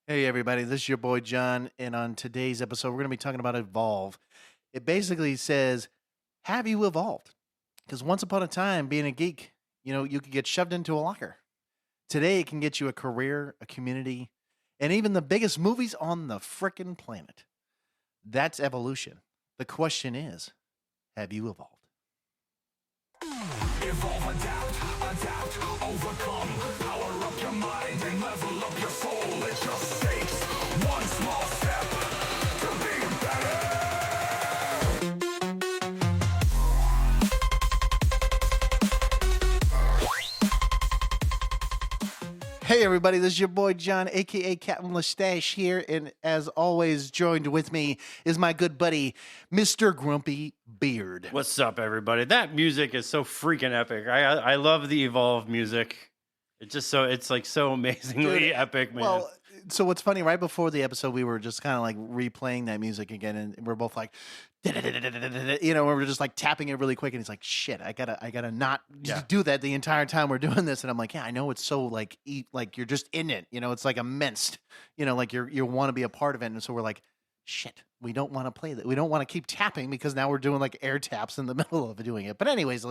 Hey, everybody, this is your boy John, and on today's episode, we're going to be talking about evolve. It basically says, have you evolved? Because once upon a time, being a geek, you could get shoved into a locker. Today, it can get you a career, a community, and even the biggest movies on the frickin' planet. That's evolution. The question is, have you evolved? Evolve, adapt, overcome. Power up your mind and level up your soul. It just takes one small step to be better. Hey, everybody, this is your boy John, aka Captain Mustache here, and as always, joined with me is my good buddy, Mr. Grumpy Beard. What's up, everybody? That music is so freaking epic. I love the Evolve music. It's like so amazingly Dude, epic, man. Well, so what's funny, right before the episode, we were just kind of like replaying that music again, and we're both like, we're just like tapping it really quick, and he's like, shit, I gotta not do that the entire time we're doing this, and I'm like, yeah, I know it's so like like you're just in it, it's like immersed, like you want to be a part of it, and so we're like, shit, we don't want to play that, we don't want to keep tapping because now we're doing like air taps in the middle of doing it, but anyways,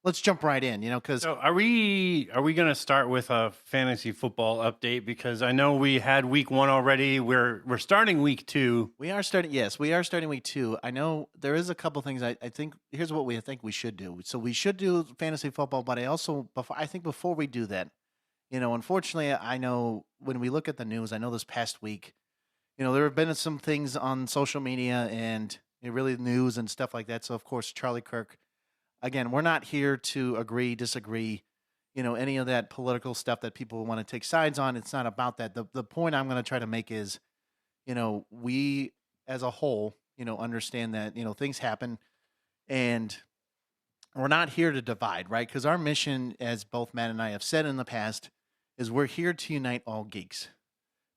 let's jump right in, because So are we gonna start with a fantasy football update? Because I know we had week 1 already. We're starting week 2. we are starting. Yes, we are starting week 2. I know there is a couple things. I think here's what we think we should do. So we should do fantasy football, but I think before we do that, unfortunately, I know when we look at the news, I know this past week, there have been some things on social media and really news and stuff like that. So of course, Charlie Kirk. Again, we're not here to agree, disagree, any of that political stuff that people want to take sides on. It's not about that. The point I'm going to try to make is, we as a whole, understand that, things happen and we're not here to divide, right? Because our mission, as both Matt and I have said in the past, is we're here to unite all geeks.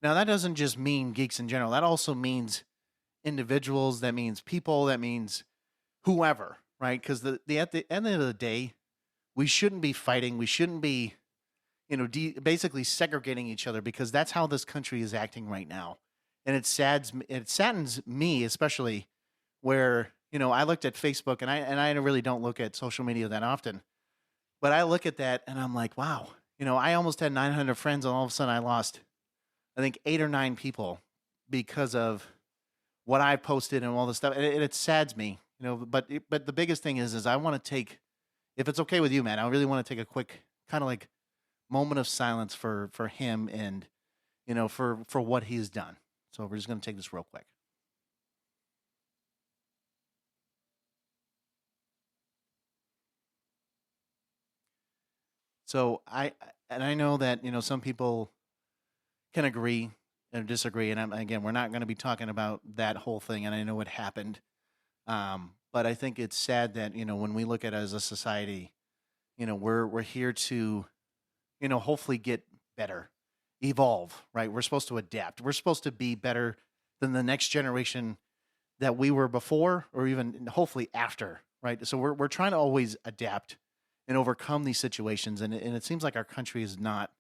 Now, that doesn't just mean geeks in general. That also means individuals. That means people. That means whoever, right? Because at the end of the day, we shouldn't be fighting. We shouldn't be, basically segregating each other because that's how this country is acting right now. And it saddens me, especially where, I looked at Facebook and I really don't look at social media that often, but I look at that and I'm like, wow, I almost had 900 friends and all of a sudden I lost, I think 8 or 9 people because of what I posted and all this stuff. And it saddens me, but the biggest thing is I want to take, if it's okay with you, man, I really want to take a quick kind of like moment of silence for him and, for what he's done. So we're just going to take this real quick. So I know that, some people can agree and disagree. And again, we're not going to be talking about that whole thing. And I know it happened. But I think it's sad that, when we look at it as a society, we're here to, hopefully get better, evolve, right? We're supposed to adapt. We're supposed to be better than the next generation that we were before, or even hopefully after, right? So we're trying to always adapt and overcome these situations. And it seems like our country is not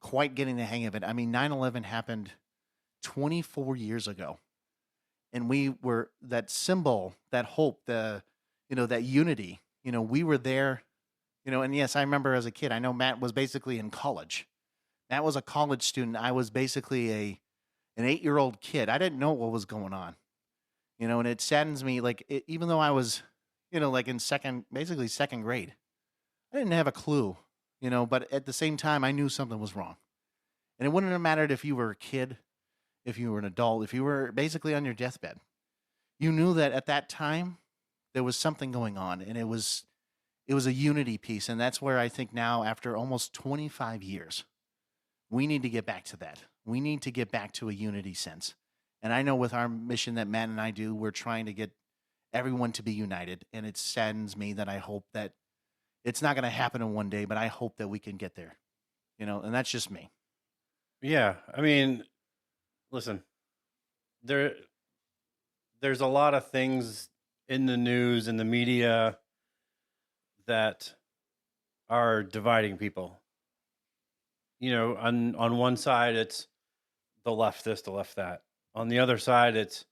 quite getting the hang of it. I mean, 9/11 happened 24 years ago. And we were that symbol, that hope, that unity, we were there, and yes, I remember as a kid, I know Matt was basically in college. Matt was a college student. I was basically an 8-year-old kid. I didn't know what was going on, and it saddens me, like, even though I was, like in basically second grade, I didn't have a clue, but at the same time, I knew something was wrong. And it wouldn't have mattered if you were a kid, if you were an adult, if you were basically on your deathbed. You knew that at that time there was something going on, and it was a unity piece. And that's where I think now, after almost 25 years, we need to get back to that. We need to get back to a unity sense. And I know with our mission that Matt and I do, we're trying to get everyone to be united. And it saddens me that I hope that it's not going to happen in one day, but I hope that we can get there, and that's just me. Yeah, I mean, listen, there's a lot of things in the news and the media that are dividing people. On one side, it's the left this, the left that. On the other side, it's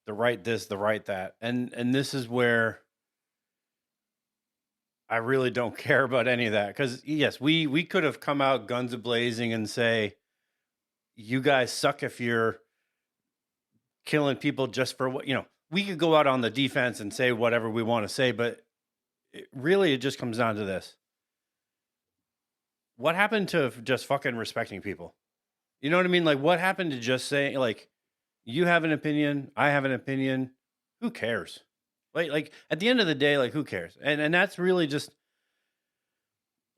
the right this, the right that. And this is where I really don't care about any of that. Because yes, we could have come out guns a blazing and say, you guys suck if you're killing people just for what, we could go out on the defense and say whatever we want to say, but it just comes down to this. What happened to just fucking respecting people? You know what I mean? Like, what happened to just saying, like, you have an opinion, I have an opinion, who cares? Like at the end of the day, like, who cares? And that's really just,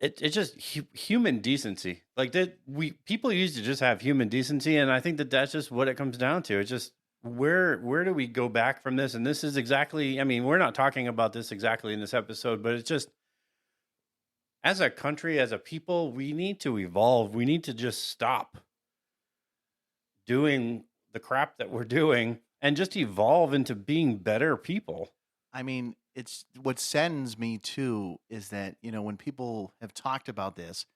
it's just human decency. Like, that people used to just have human decency, and I think that's just what it comes down to. It's just, where do we go back from this? And this is exactly, I mean, we're not talking about this exactly in this episode, but it's just, as a country, as a people, we need to evolve. We need to just stop doing the crap that we're doing and just evolve into being better people. I mean, it's what saddens me too is that, when people have talked about this,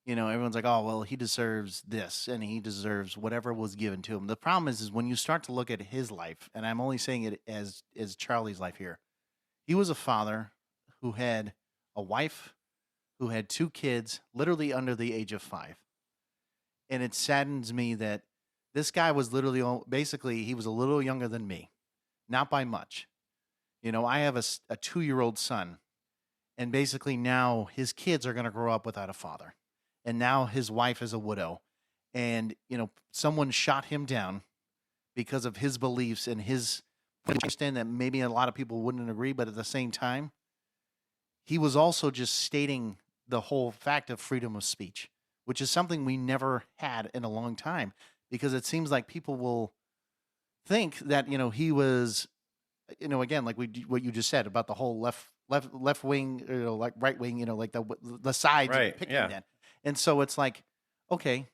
everyone's like, oh, well, he deserves this and he deserves whatever was given to him. The problem is when you start to look at his life, and I'm only saying it as Charlie's life here. He was a father who had a wife, who had 2 kids, literally under the age of 5. And it saddens me that this guy was literally, basically, he was a little younger than me, not by much. I have a 2-year-old son, and basically now his kids are going to grow up without a father. And now his wife is a widow. And, someone shot him down because of his beliefs and his, I understand that maybe a lot of people wouldn't agree, but at the same time, he was also just stating the whole fact of freedom of speech, which is something we never had in a long time, because it seems like people will think that, he was, again, like what you just said about the whole left wing, like right wing, like the sides Right, picking yeah. that. And so it's like, okay,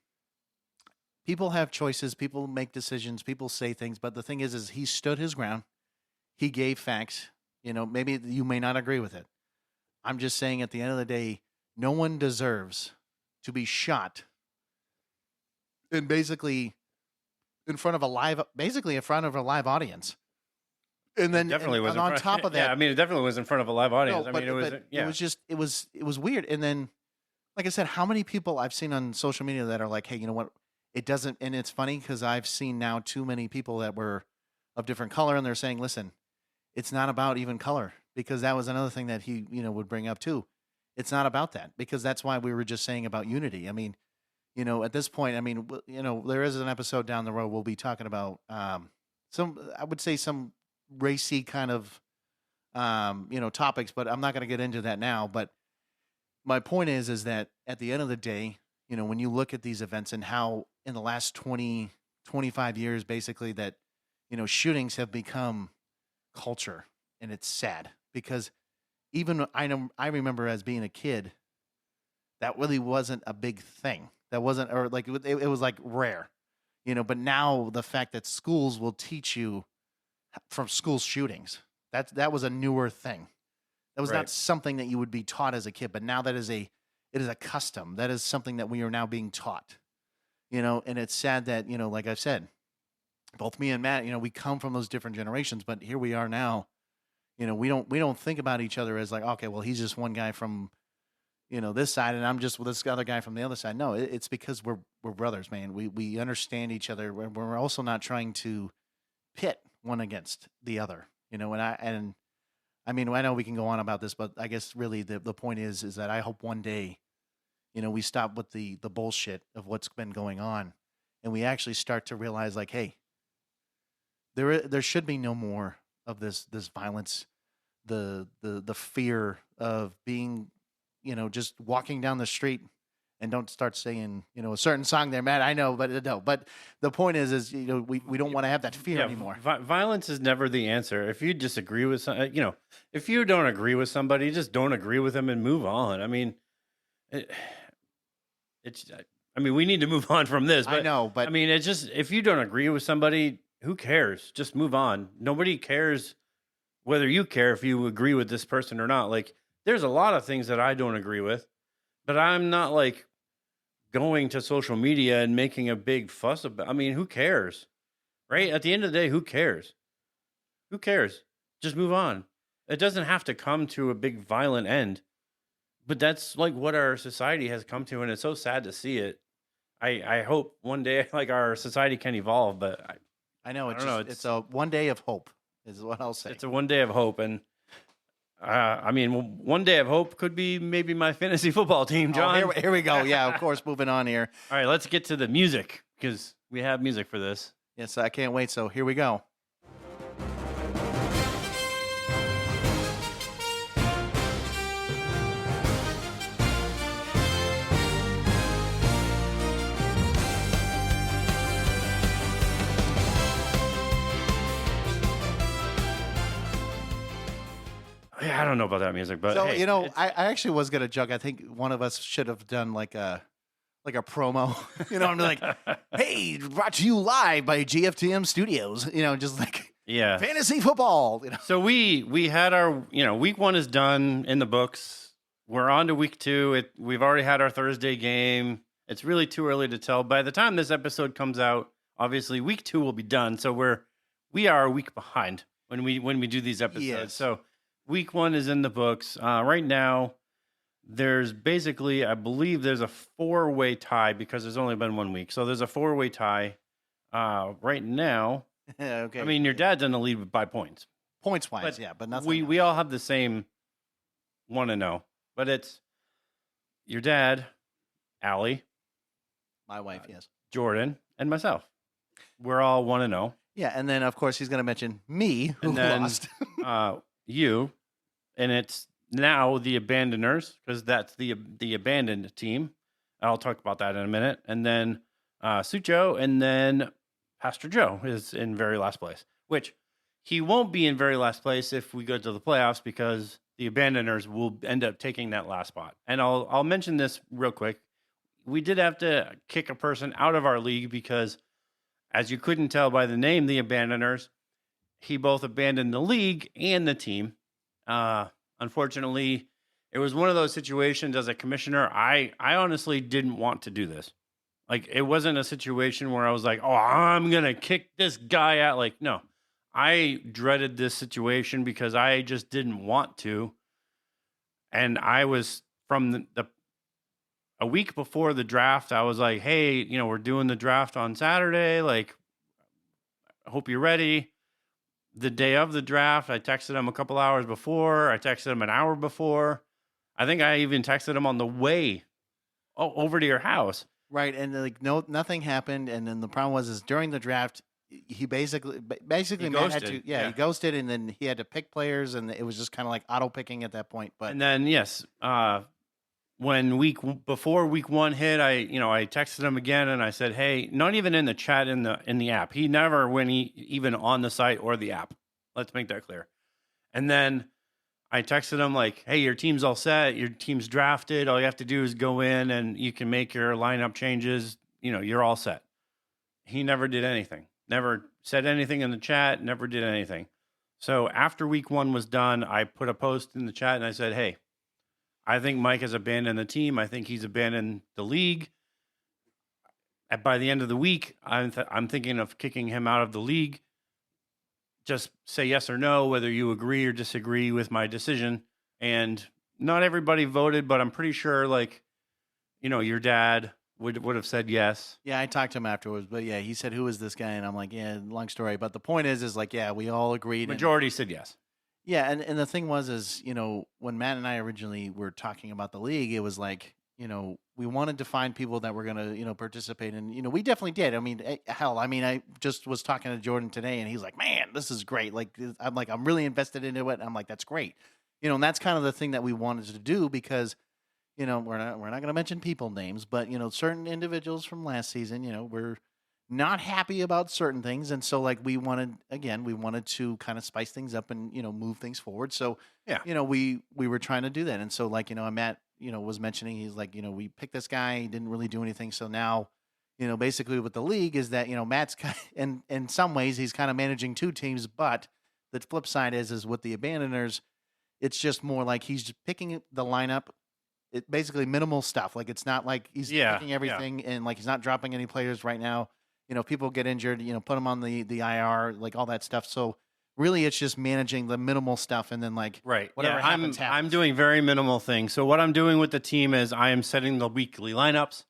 people have choices, people make decisions, people say things, but the thing is he stood his ground. He gave facts. Maybe you may not agree with it. I'm just saying at the end of the day, no one deserves to be shot and basically in front of a live audience. And then Definitely was and on top of that, yeah, I mean, it definitely was in front of a live audience. no, I mean, it was, yeah. it was weird. And then, like I said, how many people I've seen on social media that are like, hey, you know what? It doesn't, and it's funny because I've seen now too many people that were of different color, and they're saying, listen, it's not about even color, because that was another thing that he, would bring up too. It's not about that, because that's why we were just saying about unity. I mean, at this point, I mean, there is an episode down the road we'll be talking about I would say some racy kind of, topics, but I'm not going to get into that now. But my point is that at the end of the day, when you look at these events and how in the last 20, 25 years, basically that, shootings have become culture, and it's sad because even I remember as being a kid, that really wasn't a big thing. That wasn't, or like it was like rare, but now the fact that schools will teach you from school shootings, that was a newer thing. That was Right. not something that you would be taught as a kid, but now it is a custom. That is something that we are now being taught, and it's sad that, like I've said, both me and Matt, we come from those different generations, but here we are now, we don't think about each other as like, okay, well, he's just one guy from, this side, and I'm just this other guy from the other side. No, it's because we're brothers, man. We understand each other. We're also not trying to pit one against the other, and I mean, I know we can go on about this, but I guess really the point is that I hope one day, we stop with the bullshit of what's been going on, and we actually start to realize, like, hey, there should be no more of this violence, the fear of being, just walking down the street. And don't start saying, a certain song there, Matt. I know, but no. But the point is, we don't want to have that fear anymore. Violence is never the answer. If you disagree with if you don't agree with somebody, just don't agree with them and move on. I mean, I mean, we need to move on from this. But, I know, but I mean, it's just, if you don't agree with somebody, who cares? Just move on. Nobody cares whether you care if you agree with this person or not. Like, there's a lot of things that I don't agree with, but I'm not like going to social media and making a big fuss about. I mean, who cares, right? At the end of the day, who cares? Who cares? Just move on. It doesn't have to come to a big violent end. But that's like what our society has come to, and it's so sad to see it. I hope one day like our society can evolve, but I know I it's don't know. it's a one day of hope is what I'll say. It's a one day of hope, and I mean, one day of hope could be maybe my fantasy football team, John. Here we go. Yeah, of course. Moving on here. All right, let's get to the music because we have music for this. Yes, I can't wait. So here we go. Yeah, I don't know about that music, but So hey, I actually was gonna joke. I think one of us should have done like a promo. I'm like, hey, brought to you live by GFTM Studios. Just like yeah, fantasy football. So we had our week 1 is done in the books. We're on to week 2. We've already had our Thursday game. It's really too early to tell. By the time this episode comes out, obviously week 2 will be done. So we are a week behind when we do these episodes. Yes. So week 1 is in the books. Right now, there's basically, I believe there's a 4-way tie because there's only been 1 week. So there's a 4-way tie right now. Okay. I mean, your dad's in the lead by points. Points wise, But yeah, but nothing. We all have the same 1-0, but it's your dad, Allie, My wife, yes. Jordan, and myself. We're all 1-0. Yeah, and then of course he's going to mention me, who And then lost. you, and it's now the Abandoners because that's the abandoned team. I'll talk about that in a minute. And then Sucho, and then Pastor Joe is in very last place, which he won't be in very last place if we go to the playoffs because the Abandoners will end up taking that last spot. And I'll mention this real quick. We did have to kick a person out of our league because, as you couldn't tell by the name, the Abandoners, he both abandoned the league and the team. Unfortunately, it was one of those situations as a commissioner. I honestly didn't want to do this. Like, it wasn't a situation where I was like, oh, I'm going to kick this guy out. Like, no, I dreaded this situation because I just didn't want to. And I was from a week before the draft, I was like, hey, we're doing the draft on Saturday. Like, I hope you're ready. The day of the draft, I texted him a couple hours before. I texted him an hour before. I think I even texted him on the way over to your house. Right, and like nothing happened, and then the problem was during the draft, he basically He Matt had ghosted, to yeah. he ghosted, and then he had to pick players, and it was just kind of like auto picking at that point. But And then yes, when before week 1 hit, I texted him again and I said, hey, not even in the chat in the app. He never went even on the site or the app. Let's make that clear. And then I texted him like, hey, your team's all set. Your team's drafted. All you have to do is go in and you can make your lineup changes. You're all set. He never did anything. Never said anything in the chat. Never did anything. So after week 1 was done, I put a post in the chat and I said, hey, I think Mike has abandoned the team. I think he's abandoned the league. By the end of the week, I'm thinking of kicking him out of the league. Just say yes or no, whether you agree or disagree with my decision. And not everybody voted, but I'm pretty sure, your dad would have said yes. yeah, I talked to him afterwards. But yeah, he said, "Who is this guy?" And I'm like, "Yeah, long story." But the point is like, yeah, we all agreed. Majority said yes. Yeah, and the thing was when Matt and I originally were talking about the league, it was like we wanted to find people that were going to participate, and we definitely did. I mean, hell, I just was talking to Jordan today, and he's like, "Man, this is great!" Like I'm really invested into it. And I'm like, "That's great," and that's kind of the thing that we wanted to do because we're not going to mention people names, but certain individuals from last season, we're not happy about certain things, and so we wanted to kind of spice things up and move things forward. So Yeah. we were trying to do that, and so Matt was mentioning, he's like, we picked this guy, he didn't really do anything, so now basically with the league is that Matt's in some ways he's kind of managing 2 teams, but the flip side is with the Abandoners, it's just more like he's just picking the lineup it basically minimal stuff. Like it's not like he's taking everything and like he's not dropping any players right now. People get injured, put them on the IR, like all that stuff. So really, it's just managing the minimal stuff, and then like whatever happens. I'm doing very minimal things. So what I'm doing with the team is I am setting the weekly lineups.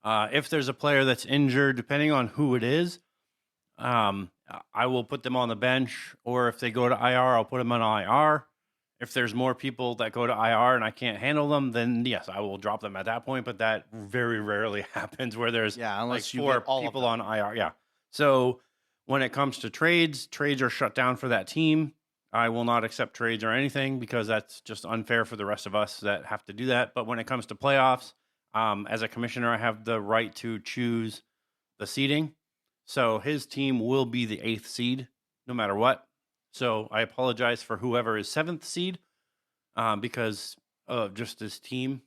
If there's a player that's injured, depending on who it is, I will put them on the bench, or if they go to IR, I'll put them on IR. If there's more people that go to IR and I can't handle them, then yes, I will drop them at that point. But that very rarely happens where there's unless like 4 people on IR. Yeah. So when it comes to trades are shut down for that team. I will not accept trades or anything because that's just unfair for the rest of us that have to do that. But when it comes to playoffs, as a commissioner, I have the right to choose the seeding. So his team will be the 8th seed no matter what. So I apologize for whoever is 7th seed because of just this team.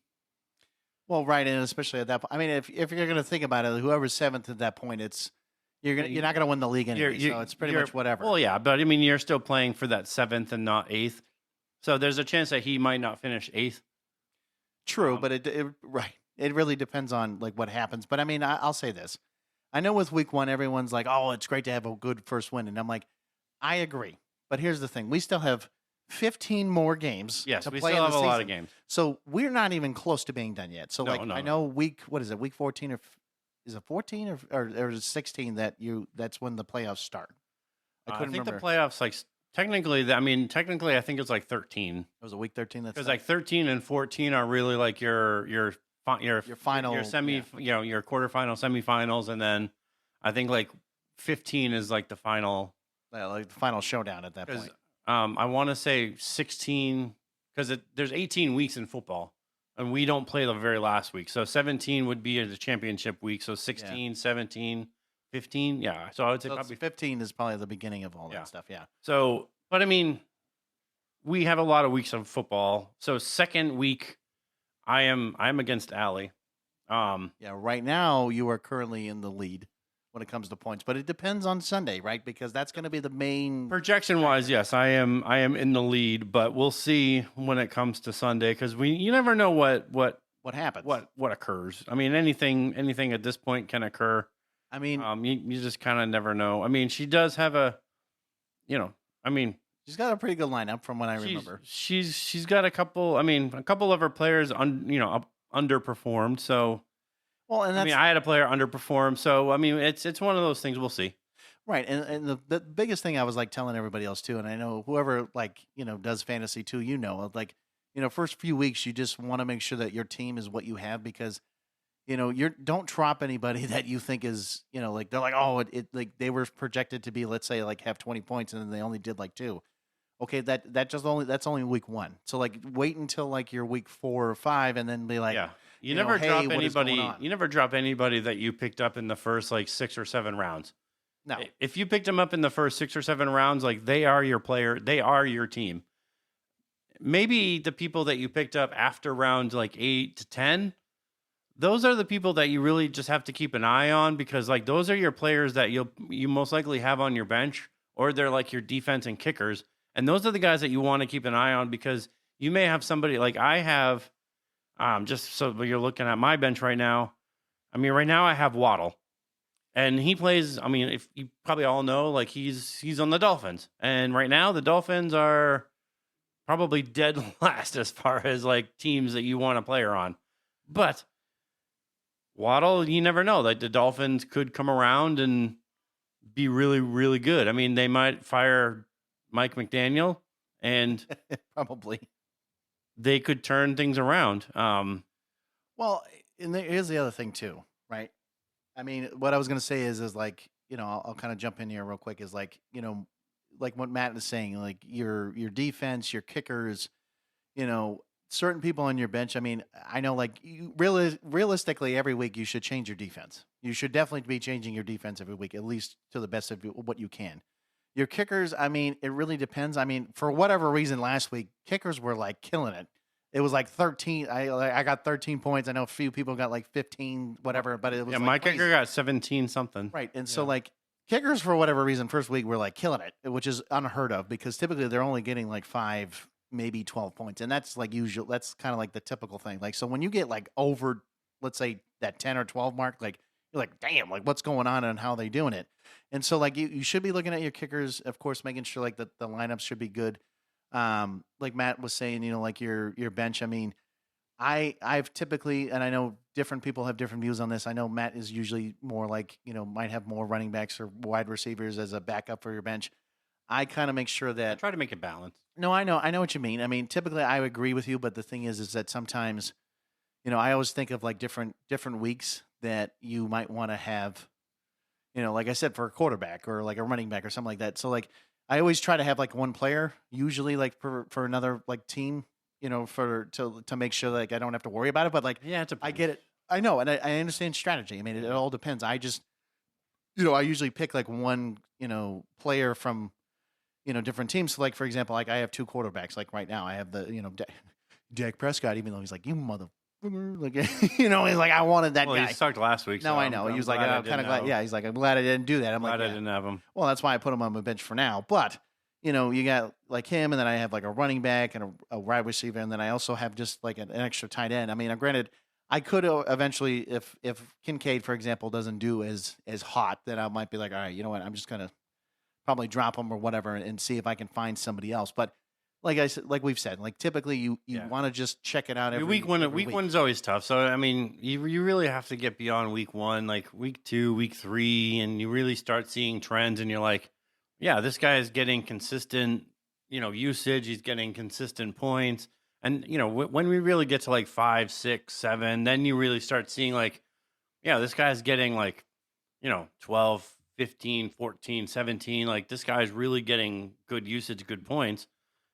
Well, right, and especially at that point. I mean, if you're going to think about it, whoever's 7th at that point, you're not going to win the league anyway. So it's pretty much whatever. Well, yeah, but I mean, you're still playing for that 7th and not 8th. So there's a chance that he might not finish 8th. True, but it really depends on like what happens. But I mean, I'll say this: I know with week 1, everyone's like, "Oh, it's great to have a good first win," and I'm like, I agree. But here's the thing: we still have 15 more games. Yes, to we play still in have the a lot season. of games. So we're not even close to being done yet. So I know week 14 or is it 14 or is it 16 that's when the playoffs start? I couldn't think remember. The playoffs technically I think it's like 13. It was a week 13. That's because like 13 and 14 are really like your final, your semi, your quarterfinal, semifinals, and then I think like 15 is like the final. Like the final showdown at that point. I want to say 16 because there's 18 weeks in football, and we don't play the very last week. So 17 would be the championship week. So 16, 17, 15. Yeah. So I would say probably 15 is probably the beginning of all that stuff. Yeah. So, but I mean, we have a lot of weeks of football. So second week, I'm against Allie. Right now you are currently in the lead when it comes to points, but it depends on Sunday, right? Because that's going to be the main projection wise. Yes, I am in the lead, but we'll see when it comes to Sunday because you never know what happens, what occurs. I mean, anything at this point can occur. I mean, you just kind of never know. I mean, she does have she's got a pretty good lineup from what I remember. She's got a couple of her players underperformed. So, well, and I had a player underperform. So, I mean, it's one of those things. We'll see. Right, and the biggest thing I was like telling everybody else too, and I know whoever does fantasy too, first few weeks you just want to make sure that your team is what you have because don't drop anybody that you think is they're like, oh, like they were projected to be, let's say, like have 20 points and then they only did like 2. Okay, that's only week 1. So like wait until like your week 4 or 5 and then be like, you never drop anybody. You never drop anybody that you picked up in the first like 6 or 7 rounds. No, if you picked them up in the first 6 or 7 rounds, like they are your player, they are your team. Maybe the people that you picked up after rounds like 8 to 10, those are the people that you really just have to keep an eye on because like those are your players that you most likely have on your bench, or they're like your defense and kickers. And those are the guys that you want to keep an eye on because you may have somebody like I have, just so you're looking at my bench right now. I mean, right now I have Waddle and he plays. I mean, if you probably all know, like he's on the Dolphins, and right now the Dolphins are probably dead last as far as like teams that you want a player on. But Waddle, you never know. Like the Dolphins could come around and be really, really good. I mean, they might fire Mike McDaniel, and probably they could turn things around. Well, and here's the other thing too, right? I mean, what I was going to say is like, I'll kind of jump in here real quick. Is like, like what Matt is saying, like your defense, your kickers, certain people on your bench. I mean, I know like realistically every week you should change your defense. You should definitely be changing your defense every week, at least to the best of what you can. Your kickers, I mean, it really depends. I mean, for whatever reason last week, kickers were like killing it. It was like 13. I got 13 points. I know a few people got like 15, whatever, but it was like my crazy. kicker got 17 something. Right. And so like kickers for whatever reason first week were like killing it, which is unheard of because typically they're only getting like 5 maybe 12 points. And that's like usual. That's kind of like the typical thing. Like, so when you get like over, let's say that 10 or 12 mark, like you're like, damn, like what's going on and how they doing it. And so like you should be looking at your kickers, of course, making sure like the lineups should be good. Like Matt was saying, like your bench. I mean, I've typically, and I know different people have different views on this. I know Matt is usually more like, might have more running backs or wide receivers as a backup for your bench. I kind of make sure I that try to make it balanced. no, I know what you mean. I mean, typically I agree with you, but the thing is that sometimes, I always think of like different weeks that you might want to have, like I said, for a quarterback or like a running back or something like that. So like I always try to have like one player, usually like for another like team, to make sure like I don't have to worry about it. But like Yeah, it's I get it. I know, and I understand strategy. I mean, it all depends. I just, I usually pick like one, player from different teams. So like, for example, like I have two quarterbacks. Like right now, I have the Dak Prescott. Even though he's like, you mother, like he's like, I wanted that guy. He sucked last week. No, so I know. He was like, I'm kind of glad. Yeah, he's like, I'm glad I didn't do that. I'm glad like, I yeah. didn't have him. Well, that's why I put him on my bench for now. But you got like him, and then I have like a running back and a wide receiver, and then I also have just like an extra tight end. I mean, granted, I could eventually, if Kincaid, for example, doesn't do as hot, then I might be like, all right, you know what, I'm just gonna probably drop him or whatever, and see if I can find somebody else. But like I said, like we've said, like typically you want to just check it out every week one's always tough. So I mean, you really have to get beyond week one, like week 2, week 3, and you really start seeing trends, and you're like, yeah, this guy is getting consistent, usage. He's getting consistent points. And, when we really get to like 5, 6, 7, then you really start seeing like, yeah, this guy's getting like, 12, 15, 14, 17. Like this guy's really getting good usage, good points.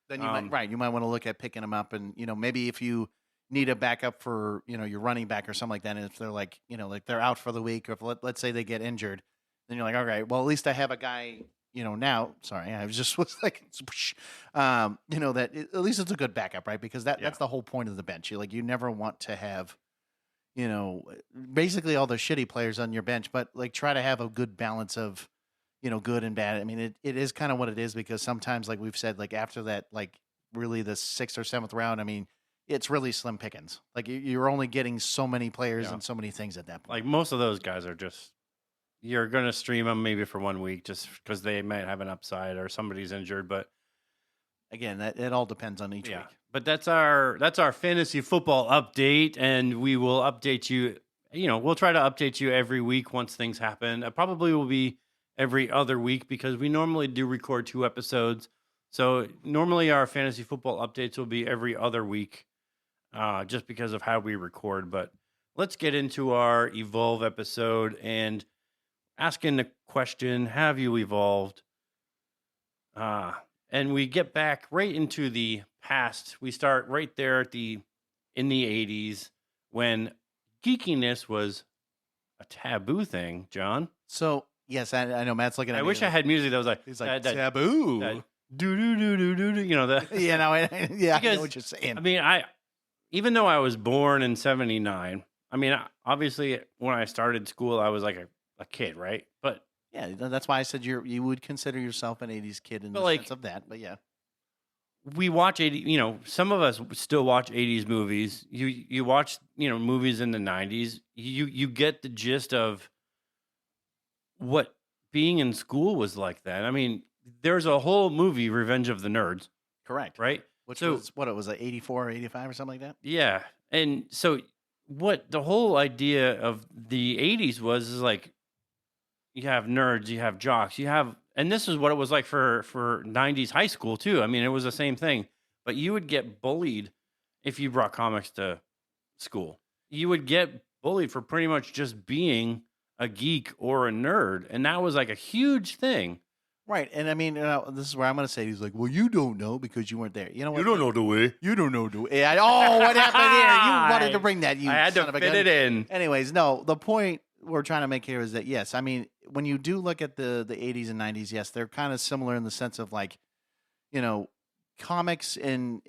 Then you might want to look at picking them up, and maybe if you need a backup for your running back or something like that, and if they're like like they're out for the week, or if let's say they get injured, then you're like, all right, well at least I have a guy. Now, sorry, I was like, that at least it's a good backup, right? Because that's the whole point of the bench. You never want to have, basically all the shitty players on your bench, but like try to have a good balance of, good and bad. I mean, it is kind of what it is, because sometimes, like we've said, like after that, like really the 6th or 7th round, I mean, it's really slim pickings. Like you're only getting so many players and so many things at that point. Like most of those guys are just, you're going to stream them maybe for 1 week just because they might have an upside or somebody's injured. But again, it all depends on each week. But that's our fantasy football update, and we will update you. We'll try to update you every week once things happen. It probably will be every other week because we normally do record 2 episodes. So normally our fantasy football updates will be every other week, just because of how we record. But let's get into our Evolve episode and asking the question, have you evolved? And we get back right into the past. We start right there in the 80s when geekiness was a taboo thing, John. So, yes, I know Matt's looking at me. I wish I had music that was like, he's like, taboo. Do, Yeah, no, I know what you're saying. I mean, even though I was born in 79, I mean, obviously when I started school, I was like a kid, right? But yeah, that's why I said you would consider yourself an 80s kid in the sense of that. But yeah, we watch 80. Some of us still watch 80s movies. You watch movies in the 90s. You get the gist of what being in school was like then. I mean, there's a whole movie, Revenge of the Nerds. Correct. Right. Which was what it was, like 84 or 85 or something like that. Yeah, and so what the whole idea of the 80s was is like, you have nerds, you have jocks, and this is what it was like for 90s high school too. I mean, it was the same thing, but you would get bullied if you brought comics to school. You would get bullied for pretty much just being a geek or a nerd, and that was like a huge thing. Right, and I mean, this is where I'm going to say, he's like, well, you don't know because you weren't there. You know what? You don't know the way. You don't know the way. Oh, what happened here? You wanted to bring that, I had to fit it in. Anyways, no, the point we're trying to make here is that, yes, I mean, when you do look at the 80s and 90s, yes, they're kind of similar in the sense of like, comics and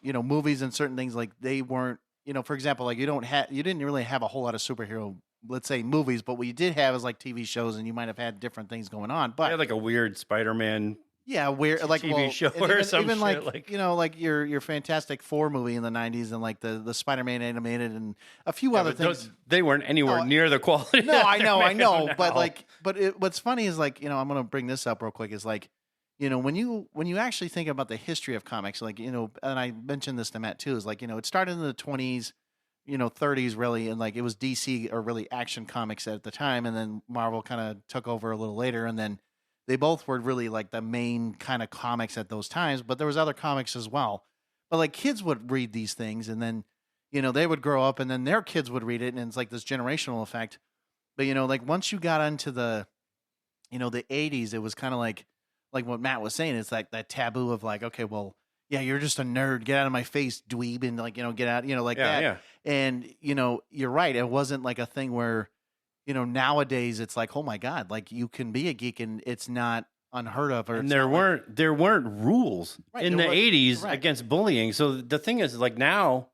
movies and certain things, like they weren't, for example, like you didn't really have a whole lot of superhero, let's say, movies, but what you did have is like TV shows, and you might have had different things going on. But I had like a weird Spider-Man Yeah, where like TV show and or some even shit, like like like your Fantastic Four movie in the '90s and like the Spider-Man animated and a few yeah, other but things. they weren't anywhere No, near the quality. No, that I they're know, making them but now. like, what's funny is like I'm gonna bring this up real quick is like, when you actually think about the history of comics, like and I mentioned this to Matt too, is like it started in the '20s, '30s really, and like it was DC or really Action Comics at the time, and then Marvel kind of took over a little later, and then they both were really like the main kind of comics at those times, but there was other comics as well. But like kids would read these things, and then they would grow up, and then their kids would read it, and it's like this generational effect. But like once you got into the '80s, it was kind of like what Matt was saying. It's like that taboo of like, okay, well, yeah, you're just a nerd. Get out of my face, dweeb, and like get out, like Yeah, that. yeah. And you're right. It wasn't like a thing where nowadays it's like, oh my god, like you can be a geek and it's not unheard of. Or And it's not like, there weren't rules Right, in there the was- '80s correct. against bullying. So the thing is, like now,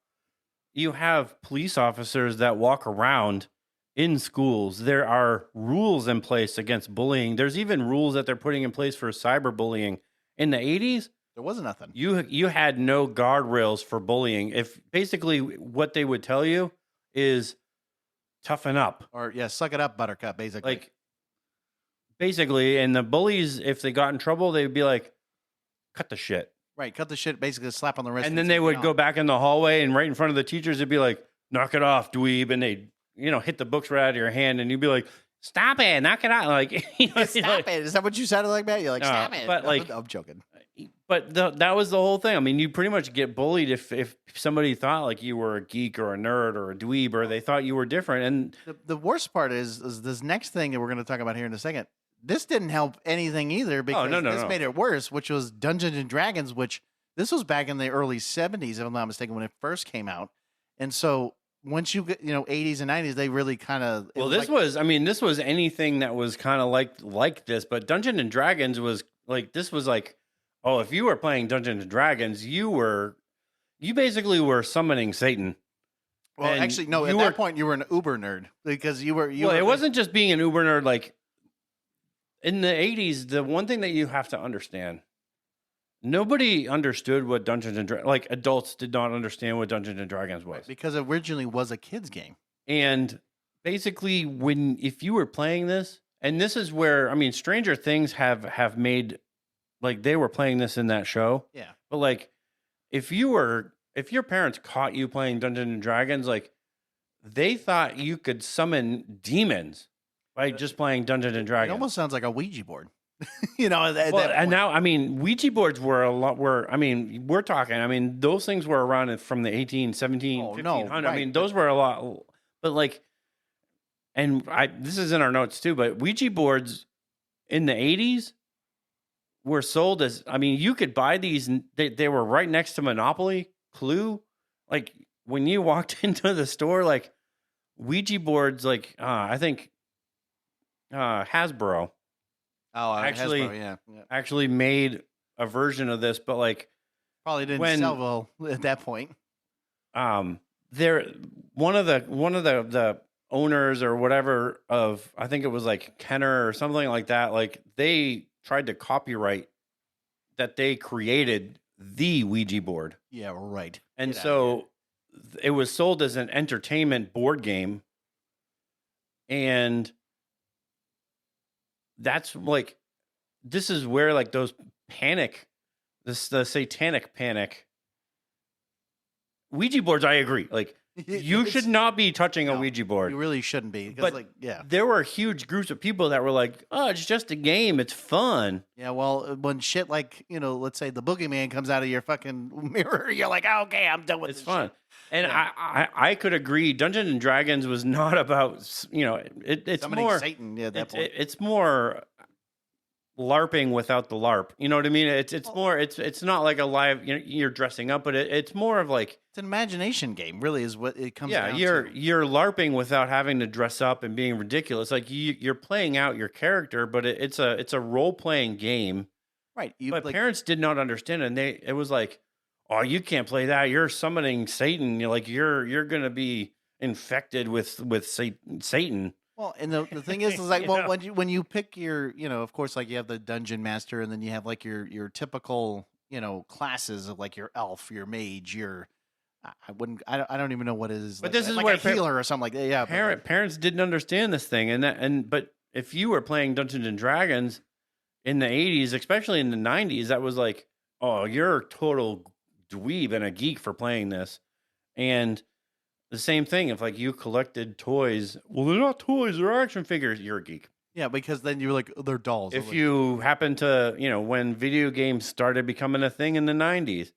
you have police officers that walk around in schools. There are rules in place against bullying. There's even rules that they're putting in place for cyberbullying. In the '80s, there wasn't nothing. you had no guardrails for bullying. If basically what they would tell you is toughen up. Or yeah, suck it up, Buttercup. Basically, Like basically, and the bullies, if they got in trouble, they would be like, cut the shit. right, cut the shit. Basically, a slap on the wrist. And then say, they would "Get go off." back in the hallway and right in front of the teachers, it'd be like, knock it off, dweeb. And they'd, hit the books right out of your hand. And you'd be like, stop it, knock it out. Like, Stop it! Is that what you sounded like, Matt? You're like, No, stop it. but, like- I'm joking. But that was the whole thing. I mean, you pretty much get bullied if somebody thought like you were a geek or a nerd or a dweeb or they thought you were different. And The worst part is this next thing that we're going to talk about here in a second. This didn't help anything either because no, this no. made it worse, which was Dungeons and Dragons, which this was back in the early 70s, if I'm not mistaken, when it first came out. And so once you get, 80s and 90s, they really kind of. well, this was anything that was kind of like this, but Dungeons and Dragons was like, this was like, oh, if you were playing Dungeons and Dragons, you basically were summoning Satan. Well, and actually, no, at that point, you were an uber nerd because you were. It wasn't just being an uber nerd. Like in the '80s, the one thing that you have to understand, nobody understood what Dungeons and Dragons. Like adults did not understand what Dungeons and Dragons was, because it originally was a kids game. and basically, if you were playing this, and this is where Stranger Things have made, like they were playing this in that show. Yeah. But like, if your parents caught you playing Dungeons and Dragons, like they thought you could summon demons by just playing Dungeons and It Dragons. almost sounds like a Ouija board. And now, Ouija boards were a lot. We're talking. Those things were around from the 1817, 1500. right, Those were a lot. But like, this is in our notes too. But Ouija boards in the 80s were sold as. You could buy these. They were right next to Monopoly, Clue. Like when you walked into the store, like Ouija boards, like I think Hasbro. Oh, actually- Hasbro, yeah. Actually made a version of this, but like Probably didn't when- sell well at that point. there one of the owners or whatever of, I think it was like Kenner or something like that, like they tried to copyright that they created the Ouija board. Yeah, right. And Get outta so it was sold as an entertainment board game. And that's like, this is where like those the satanic panic. Ouija boards, I agree. Like you should not be touching a No, Ouija board. You really shouldn't be. But- Because, yeah. There were huge groups of people that were like, "Oh, it's just a game. It's fun." Yeah, well, when shit like, let's say the boogeyman comes out of your fucking mirror, you're like, oh, okay, I'm done with It's this fun. shit. And Yeah. I could agree. Dungeons and Dragons was not about it's Summoning more Satan at that it's, point. it's more LARPing without the LARP. You know what I mean? It's more it's not like a live. You're dressing up, but it's more of like It's an imagination game, really, is what it comes down you're to. you're LARPing without having to dress up and being ridiculous. Like you're playing out your character, but it's a role playing game. Right. You, But like, parents did not understand, and it was like, oh, you can't play that. You're summoning Satan. You're gonna be infected with Satan. Well, and the thing is like, You well, know? when you pick your, of course, like you have the dungeon master, and then you have like your typical, classes of like your elf, your mage, your I wouldn't, I don't even know what it is, But like this is like where a healer or something like that. Yeah, but like, parents didn't understand this thing, but if you were playing Dungeons and Dragons in the 80s, especially in the 90s, that was like, oh, you're a total dweeb and a geek for playing this. And the same thing, if like you collected toys, well, they're not toys, they're action figures, you're a geek. yeah, because then you're like, they're dolls. If Like, you happen to, when video games started becoming a thing in the 90s,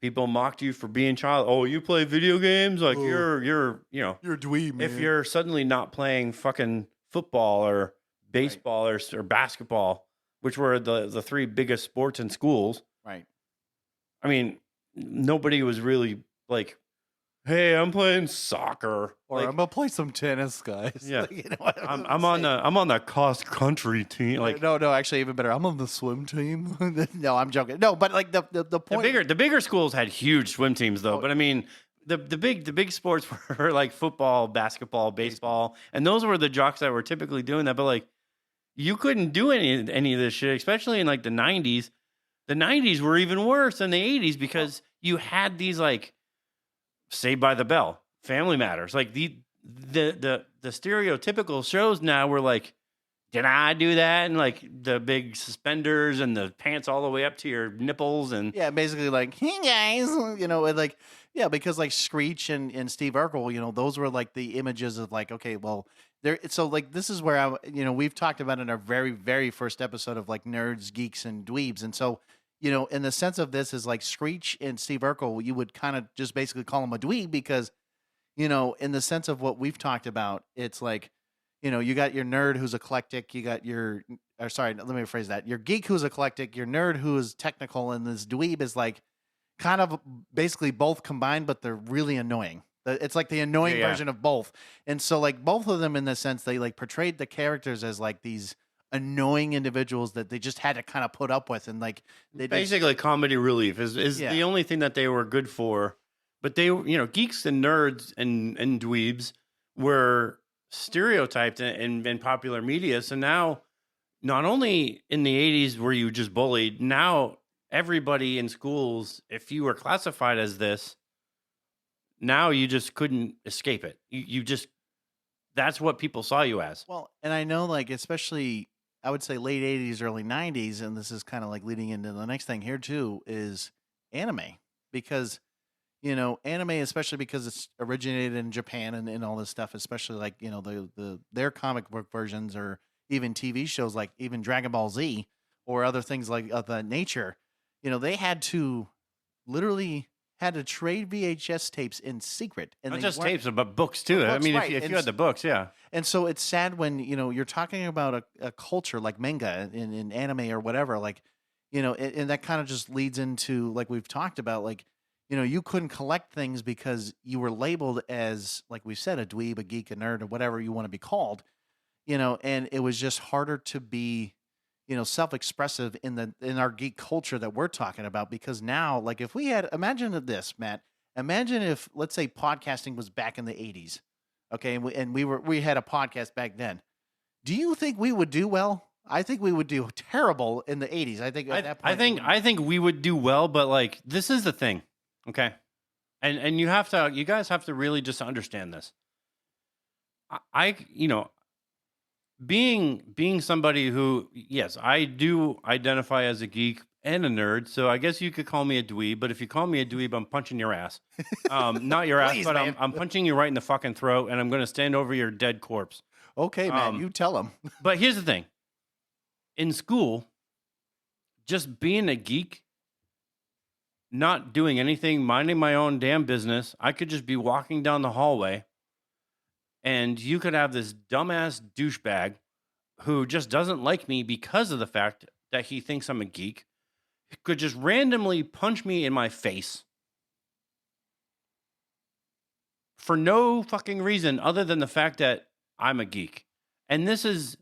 people mocked you for being child. Oh, you play video games? Like Oh. you're, you're a dweeb, man. if you're suddenly not playing fucking football or baseball or basketball, which were the three biggest sports in schools, right. I mean, nobody was really like, hey, I'm playing soccer. Or Like, I'm gonna play some tennis, guys. yeah, Like, I'm on the cross country team. Like no, actually, even better. I'm on the swim team. No, I'm joking. No, but like the point. the bigger schools had huge swim teams though. Oh. But I mean, the big sports were like football, basketball, baseball, and those were the jocks that were typically doing that. But like, you couldn't do any of this shit, especially in like the 90s. The 90s were even worse than the 80s because you had these like Saved by the Bell, Family Matters, like the stereotypical shows now were like, did I do that? And like the big suspenders and the pants all the way up to your nipples and Yeah, basically like, hey guys, and like, yeah, because like Screech and Steve Urkel, those were like the images of like, okay, well, there. So like, this is where we've talked about in our very, very first episode of like nerds, geeks, and dweebs, and so in the sense of this is like Screech and Steve Urkel, you would kind of just basically call him a dweeb because, in the sense of what we've talked about, it's like, you got your nerd who's eclectic, you got your, or sorry, let me rephrase that, your geek who's eclectic, your nerd who is technical, and this dweeb is like kind of basically both combined, but they're really annoying. It's like the annoying Yeah. version of both. And so like both of them in the sense they like portrayed the characters as like these annoying individuals that they just had to kind of put up with, and like they basically comedy relief is Yeah. the only thing that they were good for. But they, geeks and nerds and dweebs were stereotyped in popular media. So now, not only in the 80s were you just bullied, now everybody in schools, if you were classified as this, now you just couldn't escape it. You just, that's what people saw you as. Well, and I know like especially I would say late 80s, early 90s, and this is kind of like leading into the next thing here too, is anime. Because, anime, especially because it's originated in Japan and all this stuff, especially like, their comic book versions or even TV shows like even Dragon Ball Z or other things like of that nature, they had to literally had to trade VHS tapes in secret. And Not they just weren't- tapes, but books too. But I books, mean, right. if And you had the books, yeah. And so it's sad when, you're talking about a culture like manga in anime or whatever, like, and that kind of just leads into, like we've talked about, like, you couldn't collect things because you were labeled as, like we said, a dweeb, a geek, a nerd, or whatever you want to be called, and it was just harder to be, self-expressive in our geek culture that we're talking about. Because now, like if we had, imagine this, Matt, imagine if, let's say podcasting was back in the 80s. Okay, and we had a podcast back then. Do you think we would do well? I think we would do terrible in the 80s. I think at that point, I think we would do well, but like this is the thing, okay? And you guys have to really just understand this. I being somebody who, yes, I do identify as a geek and a nerd, so I guess you could call me a dweeb. But if you call me a dweeb, I'm punching your ass. Not your Please, ass, but man. I'm punching you right in the fucking throat, and I'm going to stand over your dead corpse. Okay, man, you tell them. But here's the thing: in school, just being a geek, not doing anything, minding my own damn business, I could just be walking down the hallway, and you could have this dumbass douchebag who just doesn't like me because of the fact that he thinks I'm a geek, could just randomly punch me in my face for no fucking reason other than the fact that I'm a geek. And this is,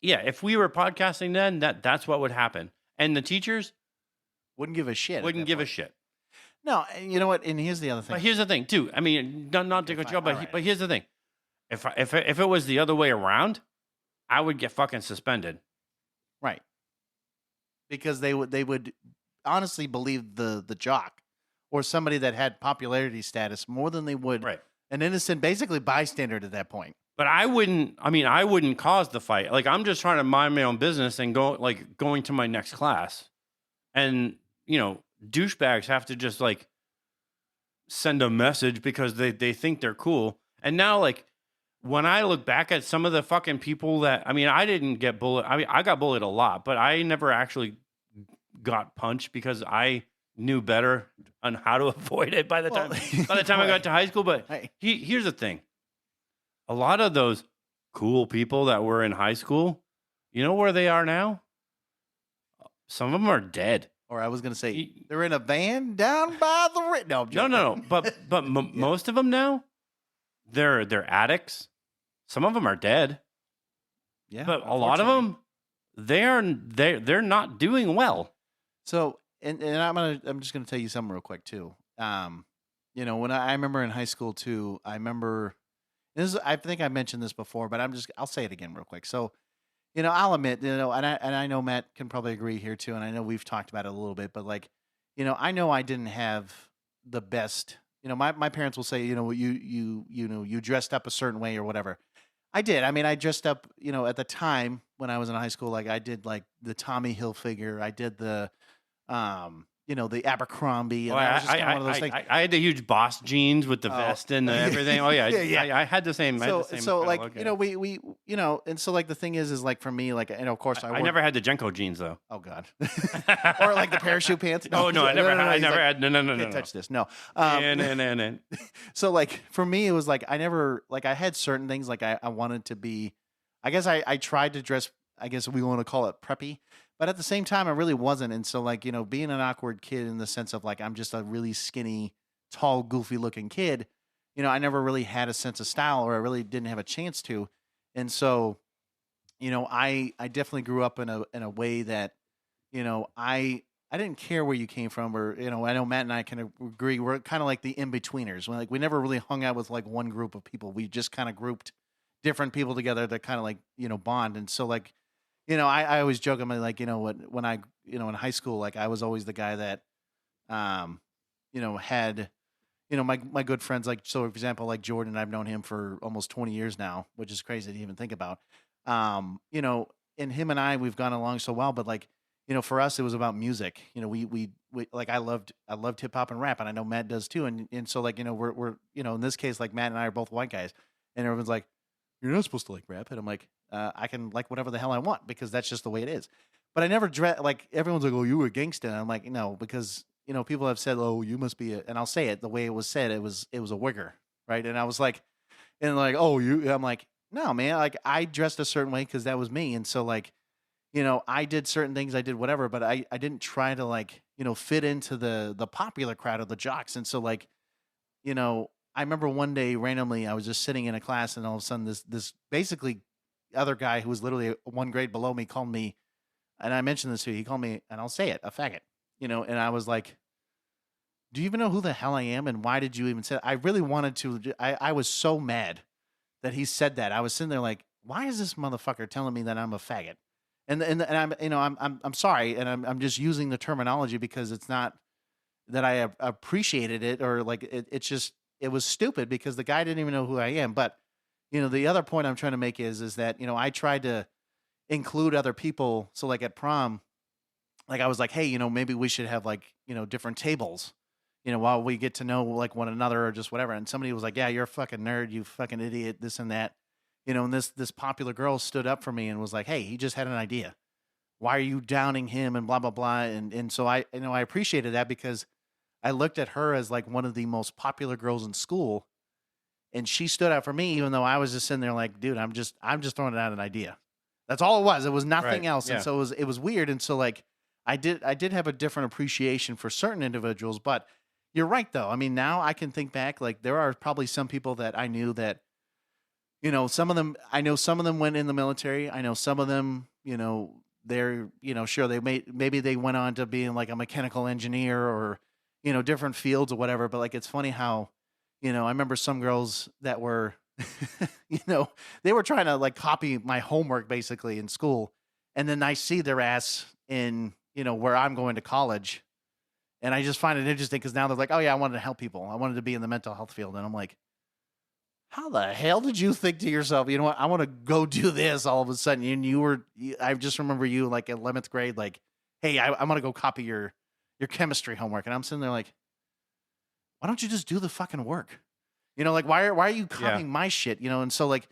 yeah, if we were podcasting then, that's what would happen. And the teachers Wouldn't give a shit. at wouldn't that give a point. shit. No, and you know what? And here's the other thing. But here's the thing, too. I mean, not to Okay, cut fine. you off, All right. but here's the thing. If it was the other way around, I would get fucking suspended. Right. Because they would honestly believe the jock or somebody that had popularity status more than they would Right. an innocent, basically bystander at that point. But I wouldn't cause the fight. Like, I'm just trying to mind my own business and going to my next class. And, douchebags have to just like send a message because they think they're cool. And now, like, when I look back at some of the fucking people that, I didn't get bullied. I got bullied a lot, but I never actually got punched because I knew better on how to avoid it by the time I got to high school. But here's the thing. A lot of those cool people that were in high school, you know where they are now? Some of them are dead. Or I was going to say, they're in a van down by the... No. But most of them now, they're addicts. Some of them are dead. Yeah. But a lot of them, they're not doing well. So, and I'm just gonna tell you something real quick too. When I remember in high school too, I think I mentioned this before, but I'll say it again real quick. So, I'll admit, and I know Matt can probably agree here too, and I know we've talked about it a little bit, but like, I know I didn't have the best. My parents will say, you dressed up a certain way or whatever. I did. I dressed up, at the time when I was in high school, like I did like the Tommy Hilfiger. I did the the Abercrombie. And I, was just one of those things. I had the huge Boss jeans with the vest and everything. Oh yeah, yeah. I had the same. So like we and so like the thing is like for me like of course I never had the Jenko jeans though. Oh god, or like the parachute pants. No, I never had. No. Can't touch this. No. And. So like for me it was like I never like I had certain things like I wanted to be. I guess I tried to dress. I guess we want to call it preppy. But at the same time, I really wasn't. And so, like, being an awkward kid in the sense of, like, I'm just a really skinny, tall, goofy-looking kid, I never really had a sense of style or I really didn't have a chance to. And so, I definitely grew up in a way that, I didn't care where you came from or, I know Matt and I can agree. We're kind of like the in-betweeners. We never really hung out with, like, one group of people. We just kind of grouped different people together to kind of, like, bond. And so, like, I always joke. I'm like, when I, in high school, like I was always the guy that, had, my good friends, like, so for example, like Jordan, I've known him for almost 20 years now, which is crazy to even think about. And him and we've gone along so well, but like, for us, it was about music. We like, I loved hip hop and rap, and I know Matt does too. And so like, we're, in this case, like Matt and I are both white guys, and everyone's like, you're not supposed to like rap. And I'm like, I can like whatever the hell I want because that's just the way it is. But I never like everyone's like, oh, you were a gangster. And I'm like, no, because people have said, oh, you must be and I'll say it the way it was said. It was a wigger, right? And I was like, oh, I'm like, no, man, like I dressed a certain way because that was me. And so like, I did certain things, I did whatever, but I didn't try to like, fit into the popular crowd of the jocks. And so like, I remember one day randomly I was just sitting in a class and all of a sudden this basically other guy who was literally one grade below me called me, and I mentioned this to you, he called me, and I'll say it, a faggot, and I was like, do you even know who the hell I am and why did you even say that? I really wanted to, I was so mad that he said that. I was sitting there like, why is this motherfucker telling me that I'm a faggot? And I'm sorry, and I'm just using the terminology because it's not that I appreciated it or like it's just it was stupid because the guy didn't even know who I am. But the other point I'm trying to make is that I tried to include other people. So like at prom, like I was like, hey, maybe we should have like different tables, while we get to know like one another or just whatever. And somebody was like, yeah, you're a fucking nerd, you fucking idiot, this and that. And this popular girl stood up for me and was like, hey, he just had an idea. Why are you downing him and blah, blah, blah. And so I appreciated that because I looked at her as like one of the most popular girls in school. And she stood out for me, even though I was just sitting there like, dude, I'm just throwing out an idea. That's all it was. It was nothing else. Yeah. And so it was weird. And so like, I did have a different appreciation for certain individuals, but you're right though. I mean, now I can think back, like there are probably some people that I knew that, some of them went in the military. I know some of them, they're, sure maybe they went on to being like a mechanical engineer or, different fields or whatever. But like, it's funny how, I remember some girls that were, you know, they were trying to like copy my homework basically in school. And then I see their ass in, where I'm going to college. And I just find it interesting because now they're like, oh, yeah, I wanted to help people. I wanted to be in the mental health field. And I'm like, how the hell did you think to yourself, you know what, I want to go do this all of a sudden? And I just remember you like 11th grade, like, hey, I'm going to go copy your chemistry homework. And I'm sitting there like, why don't you just do the fucking work? Like, why are you copying my shit? And so like,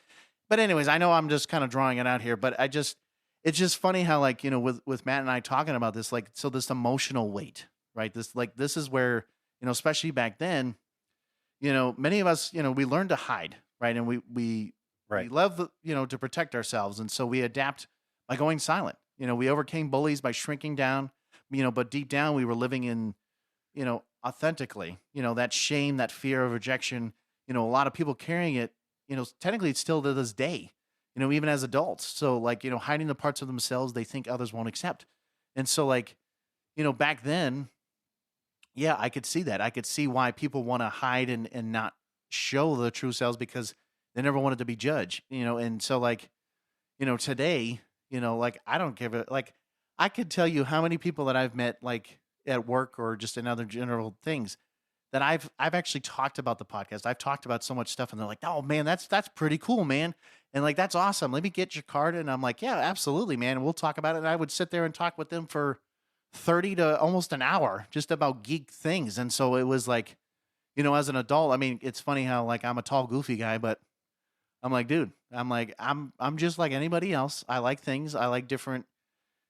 but anyways, I know I'm just kind of drawing it out here, but it's just funny how like, with Matt and I talking about this, like, so this emotional weight, right? This is where, especially back then, many of us, we learn to hide, right? And we love, to protect ourselves. And so we adapt by going silent. We overcame bullies by shrinking down, but deep down we were living in, authentically, that shame, that fear of rejection, a lot of people carrying it, technically it's still to this day, even as adults. So like, hiding the parts of themselves they think others won't accept. And so like, back then, yeah, I could see that. I could see why people want to hide and not show the true selves because they never wanted to be judged, and so like, today, like I don't give it, like I could tell you how many people that I've met like at work or just in other general things that I've actually talked about the podcast. I've talked about so much stuff and they're like, oh man, that's pretty cool, man. And like, that's awesome. Let me get your card. And I'm like, yeah, absolutely, man. And we'll talk about it. And I would sit there and talk with them for 30 to almost an hour just about geek things. And so it was like, as an adult, I mean, it's funny how like I'm a tall, goofy guy, but I'm like, dude, I'm just like anybody else. I like things. I like different,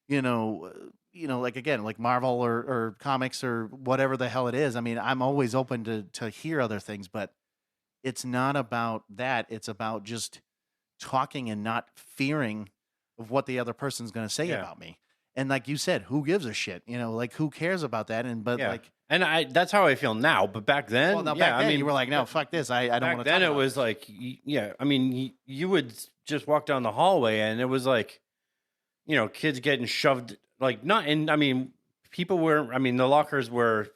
like again, like Marvel or comics or whatever the hell it is. I mean, I'm always open to hear other things, but it's not about that. It's about just talking and not fearing of what the other person's going to say about me. And like you said, who gives a shit? Like who cares about that? And that's how I feel now. But back then, back then, I mean, you were like, no, fuck this. I don't want to talk about it. Then it was like, I mean, you would just walk down the hallway and it was like, kids getting shoved, like not in, I mean, people were, I mean, the lockers were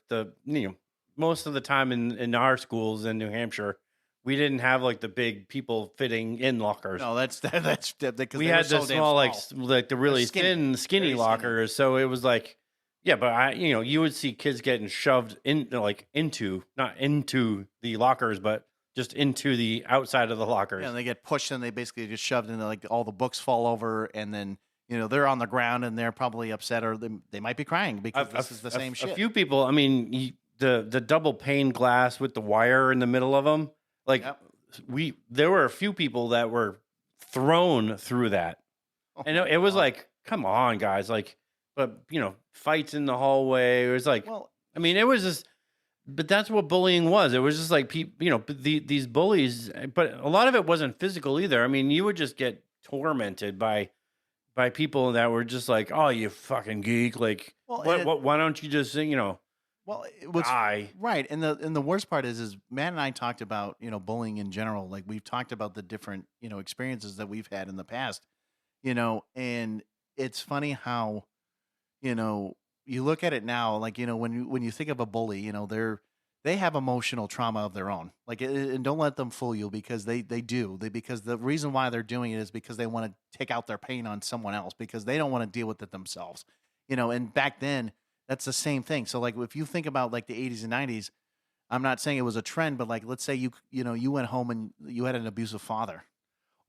most of the time in our schools in New Hampshire, we didn't have like the big people fitting in lockers. No, that's because we had the small, like the really skinny lockers. So it was like, yeah, but you would see kids getting shoved in, like not into the lockers, but just into the outside of the lockers. Yeah, and they get pushed and they basically just shoved in, like all the books fall over and then, they're on the ground and they're probably upset or they might be crying because this is the same shit. A few people, I mean, the double pane glass with the wire in the middle of them, like there were a few people that were thrown through that. And it was like, come on, guys. Like, but, fights in the hallway. It was like, I mean, it was just, but that's what bullying was. It was just like, these bullies, but a lot of it wasn't physical either. I mean, you would just get tormented by people that were just like, oh, you fucking geek. Like, why don't you just, well, it was die? Right. And the worst part is Matt and I talked about, bullying in general. Like we've talked about the different, experiences that we've had in the past, and it's funny how, you look at it now, like, when you think of a bully, they have emotional trauma of their own. Like, and don't let them fool you because they do. Because the reason why they're doing it is because they want to take out their pain on someone else because they don't want to deal with it themselves. And back then that's the same thing. So like if you think about like the 80s and 90s, I'm not saying it was a trend, but like let's say you went home and you had an abusive father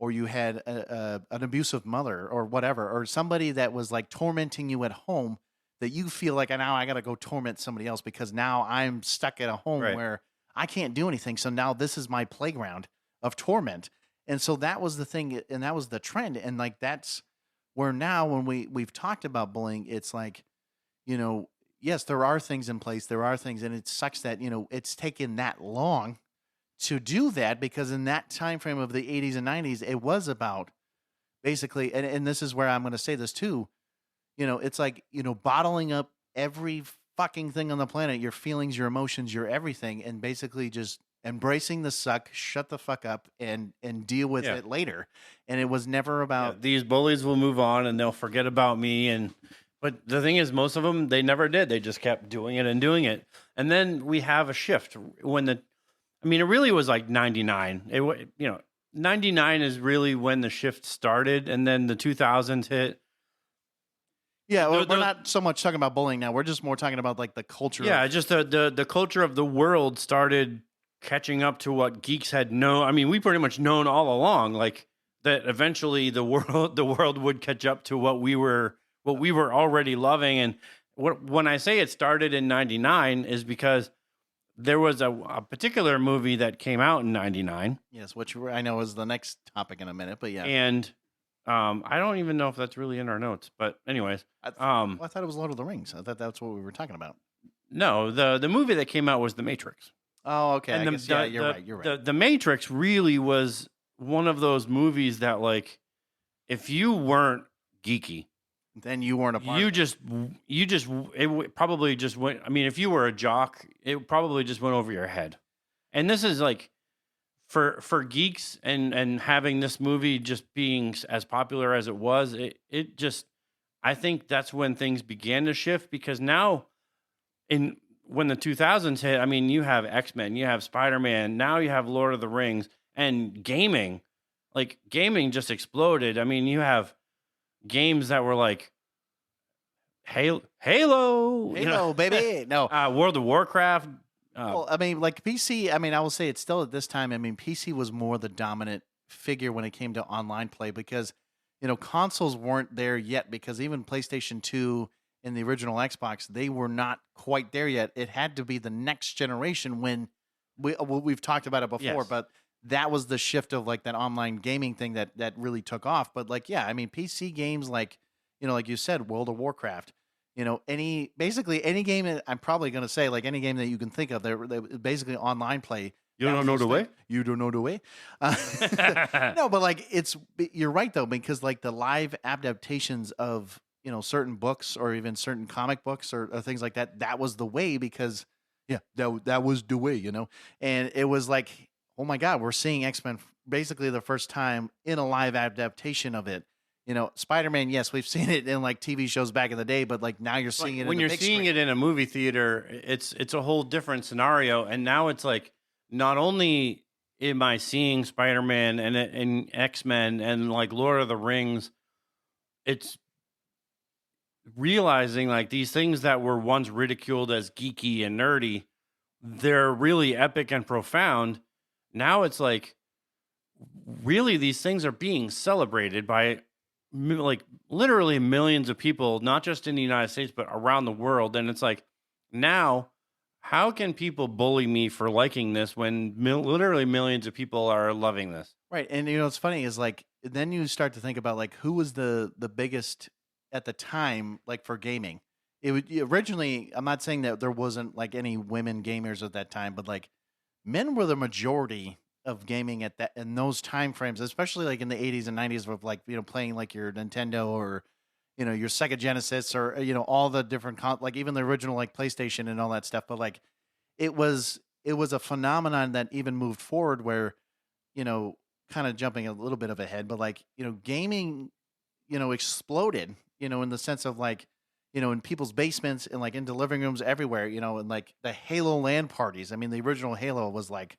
or you had an abusive mother or whatever, or somebody that was like tormenting you at home that you feel like now I got to go torment somebody else because now I'm stuck at a home where I can't do anything. So now this is my playground of torment. And so that was the thing. And that was the trend. And like, that's where now when we've talked about bullying, it's like, yes, there are things in place. There are things. And it sucks that, it's taken that long to do that because in that time frame of the 80s and 90s, it was about basically, and this is where I'm going to say this too, it's like, bottling up every fucking thing on the planet, your feelings, your emotions, your everything, and basically just embracing the suck, shut the fuck up and deal with it later. And it was never about these bullies will move on and they'll forget about me. But the thing is, most of them, they never did. They just kept doing it and doing it. And then we have a shift when it really was like 99. '99 is really when the shift started, and then the 2000s hit. Yeah, The- we're not so much talking about bullying now. We're just more talking about like the culture. Yeah, of, just the culture of the world started catching up to what geeks had known. I mean, we pretty much known all along, like that eventually the world would catch up to what we were already loving. And when I say it started in '99 is because there was a particular movie that came out in '99. yes, which I know is the next topic in a minute, but yeah. And I don't even know if that's really in our notes, but anyways, I thought it was Lord of the Rings. I thought that's what we were talking about. no, the movie that came out was The Matrix. Oh, okay. And I guess, yeah, you're right. You're right. The Matrix really was one of those movies that, like, if you weren't geeky, Then you weren't a part. probably just went. I mean, if you were a jock, it probably just went over your head. And this is like for geeks and having this movie just being as popular as it was, it just, I think that's when things began to shift, because now when the 2000s hit, I mean, you have X-Men, you have Spider-Man, now you have Lord of the Rings, and gaming just exploded. I mean, you have games that were like Halo, baby. No. World of Warcraft. Well, I mean, like PC, I mean, I will say it's still at this time, I mean, PC was more the dominant figure when it came to online play, because, consoles weren't there yet, because even PlayStation 2 and the original Xbox, they were not quite there yet. It had to be the next generation when we've talked about it before, Yes. but that was the shift of like that online gaming thing that really took off. But like, yeah, I mean, PC games like, like you said, World of Warcraft, basically any game that I'm probably going to say, like any game that you can think of, they're basically online play. You don't know the way? You don't know the way. No, but like you're right though, because like the live adaptations of, certain books or even certain comic books or things like that, that was the way, because that was the way, and it was like, oh my God, we're seeing X-Men basically the first time in a live adaptation of it. Spider-Man, yes, we've seen it in like TV shows back in the day, but like now you're seeing it when in the you're big seeing screen. it in a movie theater. It's a whole different scenario, and now it's like, not only am I seeing Spider-Man and X-Men and like Lord of the Rings, it's realizing like these things that were once ridiculed as geeky and nerdy, they're really epic and profound. Now it's like, really, these things are being celebrated by like literally millions of people, not just in the United States, but around the world. And it's like, now, how can people bully me for liking this when literally millions of people are loving this? Right. And what's funny is like, then you start to think about like who was the biggest at the time, like for gaming. It would originally, I'm not saying that there wasn't like any women gamers at that time, but like men were the majority of gaming at that in those time frames, especially like in the 80s and 90s with like, playing like your Nintendo or, your Sega Genesis or, all the different, like even the original like PlayStation and all that stuff. But like, it was a phenomenon that even moved forward where, kind of jumping a little bit of ahead, but like, gaming, exploded, in the sense of like, in people's basements and like into living rooms everywhere, and like the Halo LAN parties. I mean, the original Halo was like,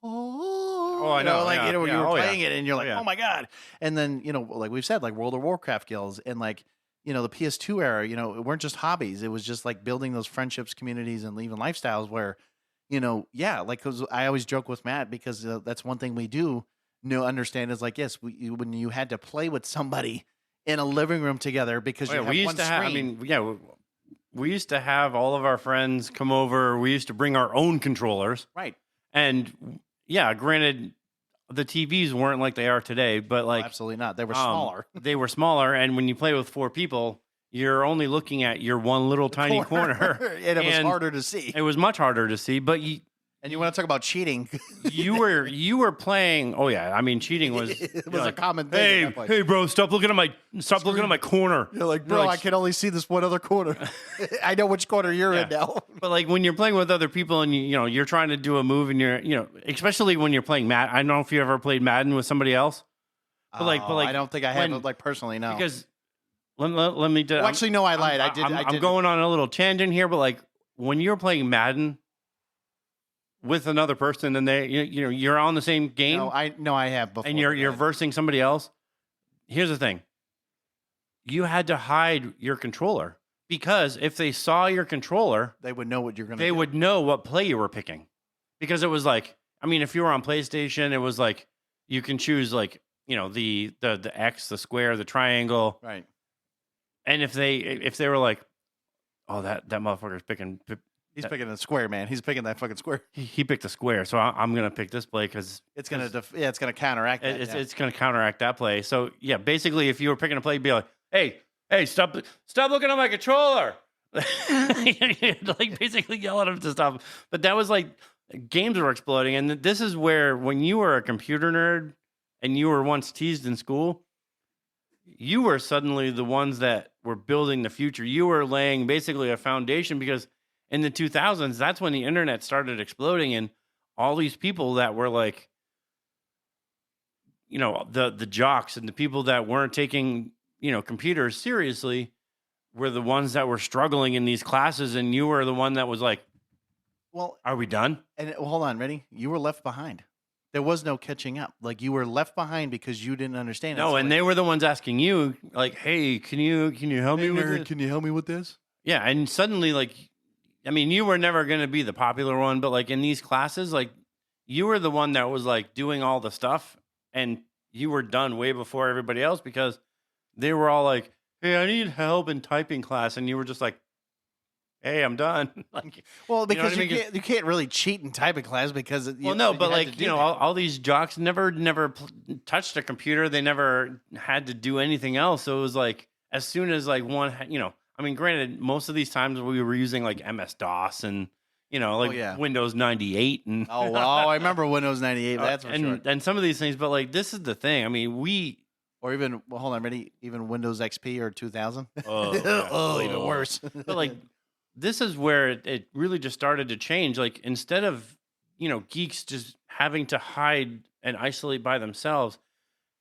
Oh, I know. like, Yeah, you were yeah. playing it and you're like, yeah. oh my God. And then, like we've said, like World of Warcraft guilds and like, the PS2 era, it weren't just hobbies. It was just like building those friendships, communities, and even lifestyles where, like, cause I always joke with Matt because that's one thing we do understand is like, yes, when you had to play with somebody in a living room together because you have we used one to screen. have, I mean, we used to have all of our friends come over. We used to bring our own controllers. Right. And yeah, granted, the TVs weren't like they are today, but like, absolutely not. They were smaller. They were smaller. And when you play with four people, you're only looking at your one little tiny corner. And it was harder to see. It was much harder to see, but and you want to talk about cheating? you were playing. Oh yeah, I mean, cheating was it was a common thing. Hey, bro, stop looking at my corner. You're like, bro, I can only see this one other corner. I know which corner you're in now. But like when you're playing with other people and you're trying to do a move and you're especially when you're playing Madden. I don't know if you ever played Madden with somebody else. But like I don't think I have like personally, no. Because let me do. Well, actually, no, I lied. I did. I'm going on a little tangent here, but like when you're playing Madden, with another person and you're on the same game I have before. and you're versing somebody else. Here's the thing. You had to hide your controller because if they saw your controller, they would know what you're going to do. They would know what play you were picking. Because it was like, I mean, if you were on PlayStation, it was like you can choose like, the X, the square, the triangle. Right. And if they were like, oh, that motherfucker's picking. He's picking a square, man. He's picking that fucking square. He picked a square, so I'm gonna pick this play because it's gonna counteract that. It's gonna counteract that play. So yeah, basically, if you were picking a play, you'd be like, hey, stop looking at my controller. Like basically yell at him to stop. But that was like games were exploding, and this is where when you were a computer nerd and you were once teased in school, you were suddenly the ones that were building the future. You were laying basically a foundation because in the 2000s, that's when the internet started exploding, and all these people that were like, the jocks and the people that weren't taking, computers seriously were the ones that were struggling in these classes, and you were the one that was like, well, are we done? And hold on, ready? You were left behind. There was no catching up. Like you were left behind because you didn't understand it. No, and they were the ones asking you, like, "Hey, can you help me with this? Can you help me with this?" Yeah, and suddenly, like, I mean, you were never going to be the popular one, but like in these classes, like you were the one that was like doing all the stuff, and you were done way before everybody else because they were all like, "Hey, I need help in typing class," and you were just like, "Hey, I'm done." Like, well, because you can't really cheat in typing class because all these jocks never touched a computer. They never had to do anything else. So it was like as soon as like one, I mean, granted, most of these times we were using like MS DOS and Windows 98 and I remember Windows 98. That's for sure. And some of these things, but like this is the thing. I mean, or even hold on, ready? Even Windows XP or 2000. Even worse. But like. This is where it really just started to change. Like instead of, geeks just having to hide and isolate by themselves,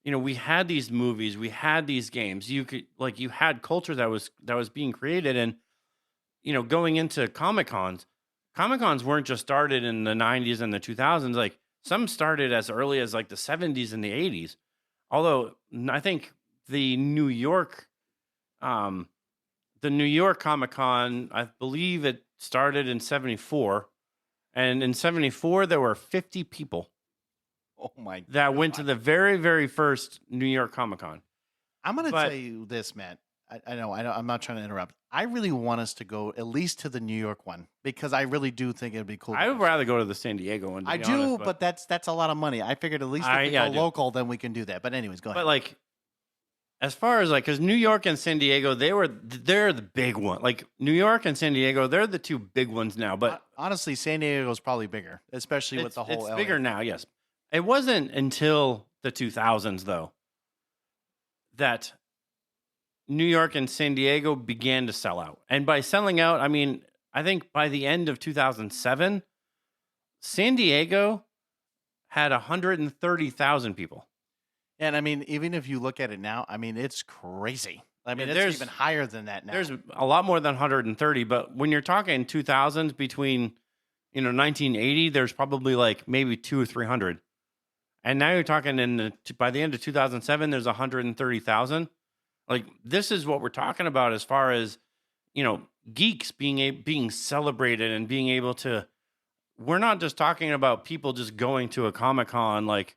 we had these movies, we had these games. You had culture that was being created. And, going into Comic-Cons weren't just started in the 90s and the 2000s. Like some started as early as like the 70s and the 80s. Although I think the New York Comic-Con, I believe it started in 74. And in 74, there were 50 people. Oh my! That went to the very, very first New York Comic-Con. I'm going to tell you this, Matt. I know. I'm not trying to interrupt. I really want us to go at least to the New York one because I really do think it'd be cool. I would rather go to the San Diego one. I do, but that's a lot of money. I figured at least if we go local, then we can do that. But anyways, go ahead. But like, as far as like, because New York and San Diego, they're the big one. Like New York and San Diego, they're the two big ones now. But honestly, San Diego's probably bigger, especially with the whole. It's bigger now, yes. It wasn't until the 2000s though that New York and San Diego began to sell out. And by selling out, I mean I think by the end of 2007, San Diego had 130,000 people. And I mean, even if you look at it now, I mean, it's crazy. I mean, it's even higher than that now. There's a lot more than 130, but when you're talking 2000s between, 1980, there's probably like maybe 200 or 300. And now you're talking by the end of 2007, there's 130,000. Like this is what we're talking about as far as, geeks being celebrated and being able to, we're not just talking about people just going to a Comic-Con like,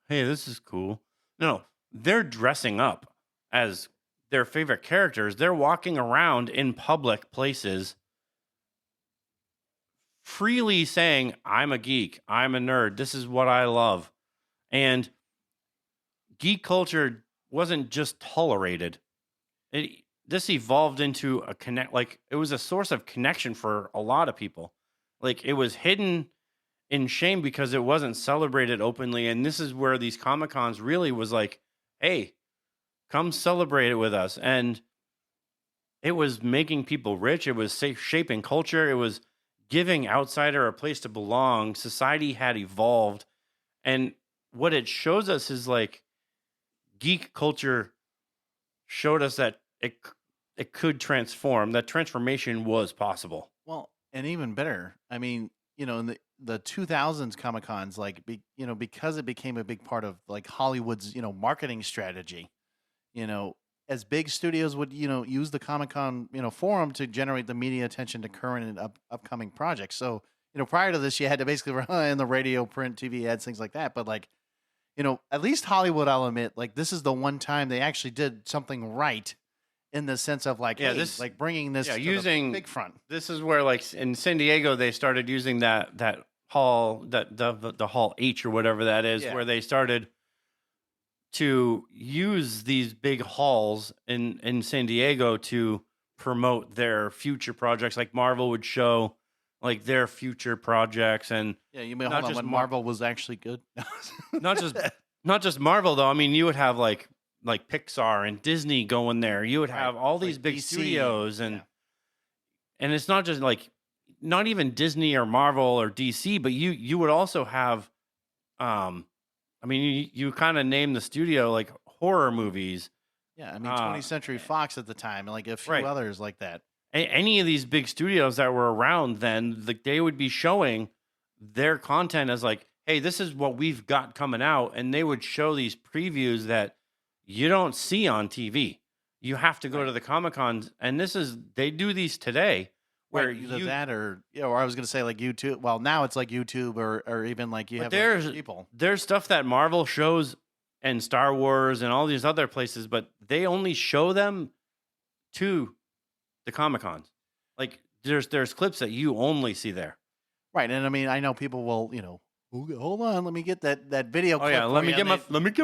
hey, this is cool. No, they're dressing up as their favorite characters. They're walking around in public places freely saying, I'm a geek, I'm a nerd, this is what I love. And geek culture wasn't just tolerated. This evolved into it was a source of connection for a lot of people. Like it was hidden in shame because it wasn't celebrated openly. And this is where these Comic-Cons really was like, hey, come celebrate it with us. And it was making people rich. It was shaping culture. It was giving outsider a place to belong. Society had evolved. And what it shows us is like geek culture showed us that it could transform. That transformation was possible. Well, and even better, I mean, the 2000s Comic Cons, like, because it became a big part of like Hollywood's, marketing strategy, you know, as big studios would, use the Comic Con, forum to generate the media attention to current and upcoming projects. So, prior to this, you had to basically rely on the radio, print, TV ads, things like that. But like, at least Hollywood, I'll admit, like this is the one time they actually did something right in the sense of like, Yeah, hey, this like bringing this to the using big front. This is where like in San Diego they started using that hall, that the hall H or whatever that is, Yeah. where they started to use these big halls in San Diego to promote their future projects. Like Marvel would show like their future projects, and Yeah, you mean not hold on, just when Marvel was actually good. not just not just Marvel though. I mean, you would have like Pixar and Disney going there. You would Right. have all these Like big DC, studios, and yeah. and it's not just like, not even Disney or Marvel or DC, but you would also have, I mean, you kind of name the studio like horror movies. Yeah, I mean, 20th Century Fox at the time, and like a few Right. others like that. Any of these big studios that were around then, like they would be showing their content as like, hey, this is what we've got coming out, and they would show these previews that you don't see on TV. You have to go Right. to the Comic Cons, and they do these today. Where Right, either that or or I was gonna say like YouTube. Well, now it's like YouTube or even like you But have there's like, people. there's stuff that Marvel shows and Star Wars and all these other places, but they only show them to the Comic Cons. Like there's clips that you only see there. Right, and I mean, I know people will, hold on, let me get that video. Oh clip yeah, for let me you," get and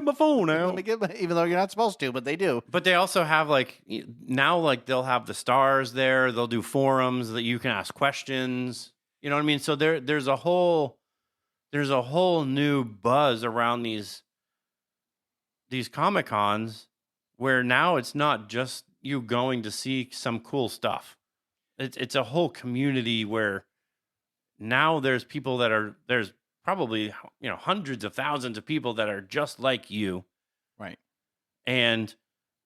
my phone let out. me get even though you're not supposed to, but they do. But they also have like now, like they'll have the stars there. They'll do forums that you can ask questions. You know what I mean? So there's a whole new buzz around these Comic Cons, where now it's not just you going to see some cool stuff. It's a whole community where now there's people there's probably hundreds of thousands of people that are just like you. Right. And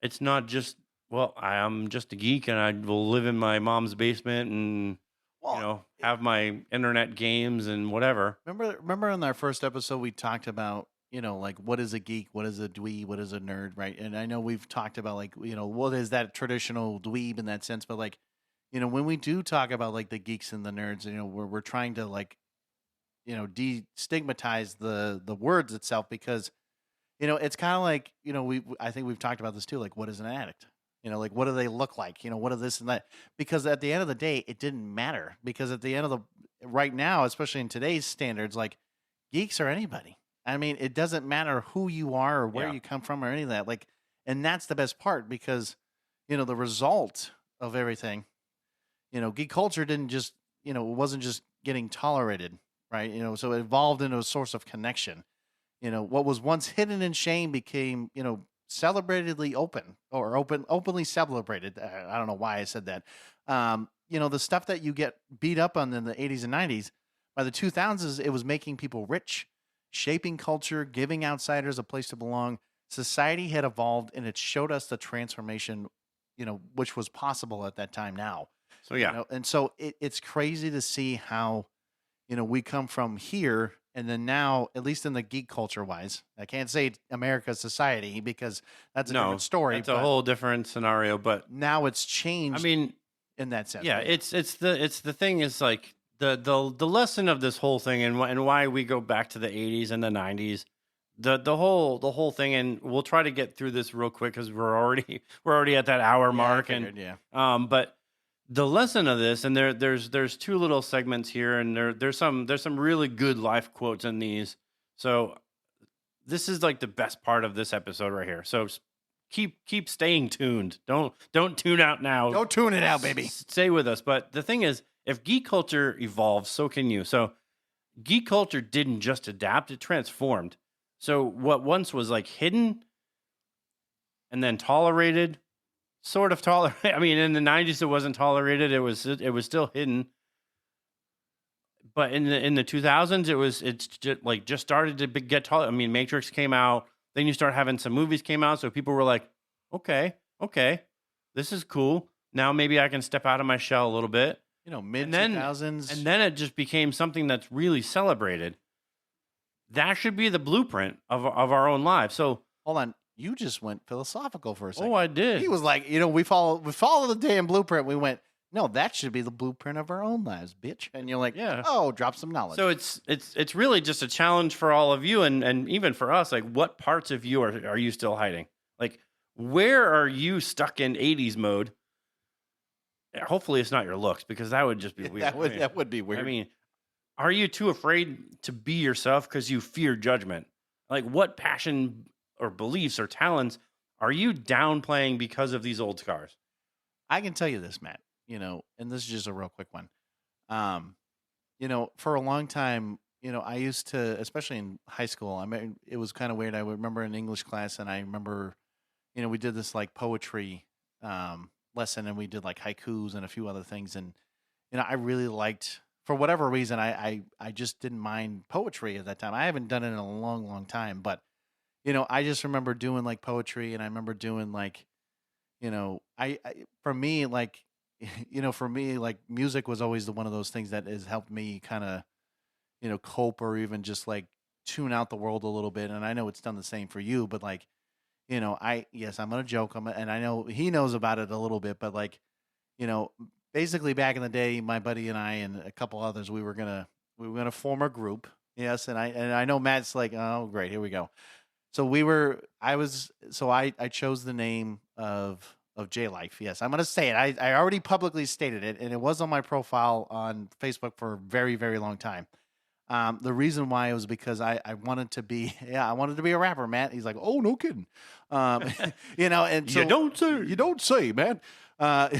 it's not just, well, I'm just a geek and I will live in my mom's basement and Well, have my internet games and whatever. remember in our first episode we talked about, like what is a geek, what is a dweeb, what is a nerd, right? And I know we've talked about like, what is that traditional dweeb in that sense, but like, when we do talk about like the geeks and the nerds, we're trying to like, destigmatize the words itself because, it's kind of like, I think we've talked about this too, like what is an addict? Like what do they look like? What are this and that? Because at the end of the day, it didn't matter because at the end of right now, especially in today's standards, like geeks are anybody. I mean, it doesn't matter who you are or where Yeah. you come from or any of that. Like, and that's the best part because, the result of everything, geek culture didn't just, it wasn't just getting tolerated, right? So it evolved into a source of connection. What was once hidden in shame became, celebratedly openly celebrated. I don't know why I said that. The stuff that you get beat up on in the 80s and 90s, by the 2000s, it was making people rich, shaping culture, giving outsiders a place to belong. Society had evolved and it showed us the transformation, which was possible at that time now. So yeah, And so it's crazy to see how, we come from here and then now, at least in the geek culture wise, I can't say America's society because that's a different story. It's a whole different scenario. But now it's changed. I mean, in that sense, yeah, right? it's the thing is like the lesson of this whole thing and why we go back to the 80s and the 90s. The whole thing, and we'll try to get through this real quick because we're already at that hour mark. I figured, yeah. But the lesson of this, and there's two little segments here, and there's some really good life quotes in these. So this is like the best part of this episode right here. So keep staying tuned. Don't tune out now. Don't tune it out, baby. Stay with us. But the thing is, if geek culture evolves, so can you. So geek culture didn't just adapt; it transformed. So what once was like hidden and then tolerated, sort of tolerated. I mean, in the 90s, it wasn't tolerated. It was still hidden. But in the 2000s, it's just started to get tolerated. I mean, Matrix came out. Then you start having some movies came out. So people were like, okay, this is cool. Now maybe I can step out of my shell a little bit. Mid and 2000s. then it just became something that's really celebrated. That should be the blueprint of our own lives. So Hold on, you just went philosophical for a second. oh, I did. He was like, we follow the damn blueprint. We went, no, that should be the blueprint of our own lives, bitch. And you're like, Yeah. oh, drop some knowledge. So it's really just a challenge for all of you, and even for us. Like, what parts of you are you still hiding? Like, where are you stuck in 80s mode? Hopefully, it's not your looks, because that would just be weird. that would be weird. I mean, are you too afraid to be yourself because you fear judgment? Like, what passion or beliefs or talents are you downplaying because of these old scars? I can tell you this, Matt, and this is just a real quick one. For a long time, I used to, especially in high school, I mean, it was kind of weird. I remember in English class, and I remember, we did this like poetry lesson, and we did like haikus and a few other things. And, I really liked, for whatever reason, I just didn't mind poetry at that time. I haven't done it in a long, long time, but, I just remember doing like poetry, and I remember doing like, for me, like, music was always one of those things that has helped me kind of, cope, or even just like tune out the world a little bit. And I know it's done the same for you, but like, yes, I'm going to joke. And I know he knows about it a little bit, but like, basically back in the day, my buddy and I and a couple others, we were going to form a group. Yes. And I know Matt's like, oh, great. Here we go. So I chose the name of J Life. Yes, I'm going to say it. I already publicly stated it, and it was on my profile on Facebook for a very, very long time. The reason why was because I wanted to be, I wanted to be a rapper, Matt. He's like, oh, no kidding. And so, you don't say, man.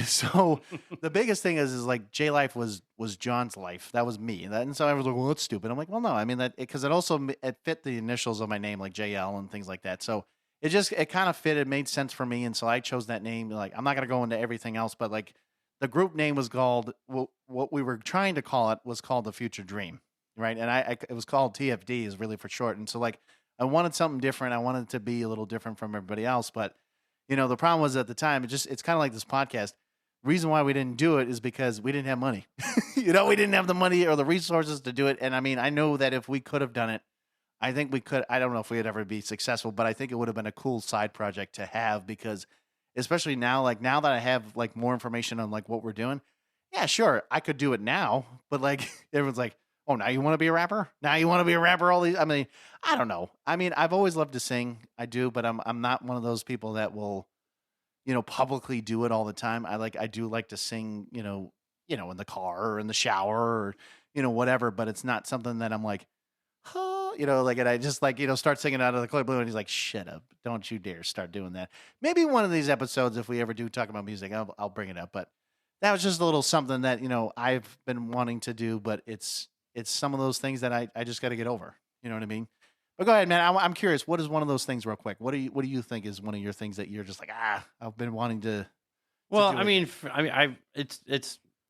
So the biggest thing is like J Life was John's life. That was me. And so I was like, well, that's stupid. I'm like, well, no, I mean that because it fit the initials of my name, like JL and things like that. So it kind of fit. It made sense for me. And so I chose that name. Like, I'm not going to go into everything else, but like the group name was called, what we were trying to call it was called The Future Dream. Right. And it was called TFD is really for short. And so like, I wanted something different. I wanted it to be a little different from everybody else. But, the problem was at the time, it's kind of like this podcast. Reason why we didn't do it is because we didn't have money. We didn't have the money or the resources to do it. And I mean, I know that if we could have done it, I think we could. I don't know if we'd ever be successful, but I think it would have been a cool side project to have because especially now, like now that I have like more information on like what we're doing, yeah, sure, I could do it now. But like everyone's like, oh, now you want to be a rapper? Now you want to be a rapper? All these, I mean, I don't know. I mean, I've always loved to sing. I do, but I'm not one of those people that will, publicly do it all the time. I do like to sing, in the car or in the shower or, whatever, but it's not something that I'm like, huh, and I just like, start singing out of the clear blue and he's like, shut up. Don't you dare start doing that. Maybe one of these episodes, if we ever do talk about music, I'll bring it up. But that was just a little something that, I've been wanting to do, but it's some of those things that I just got to get over. You know what I mean? But go ahead, man. I'm curious. What is one of those things, real quick? What do you think is one of your things that you're just like, I've been wanting to? Well, I mean,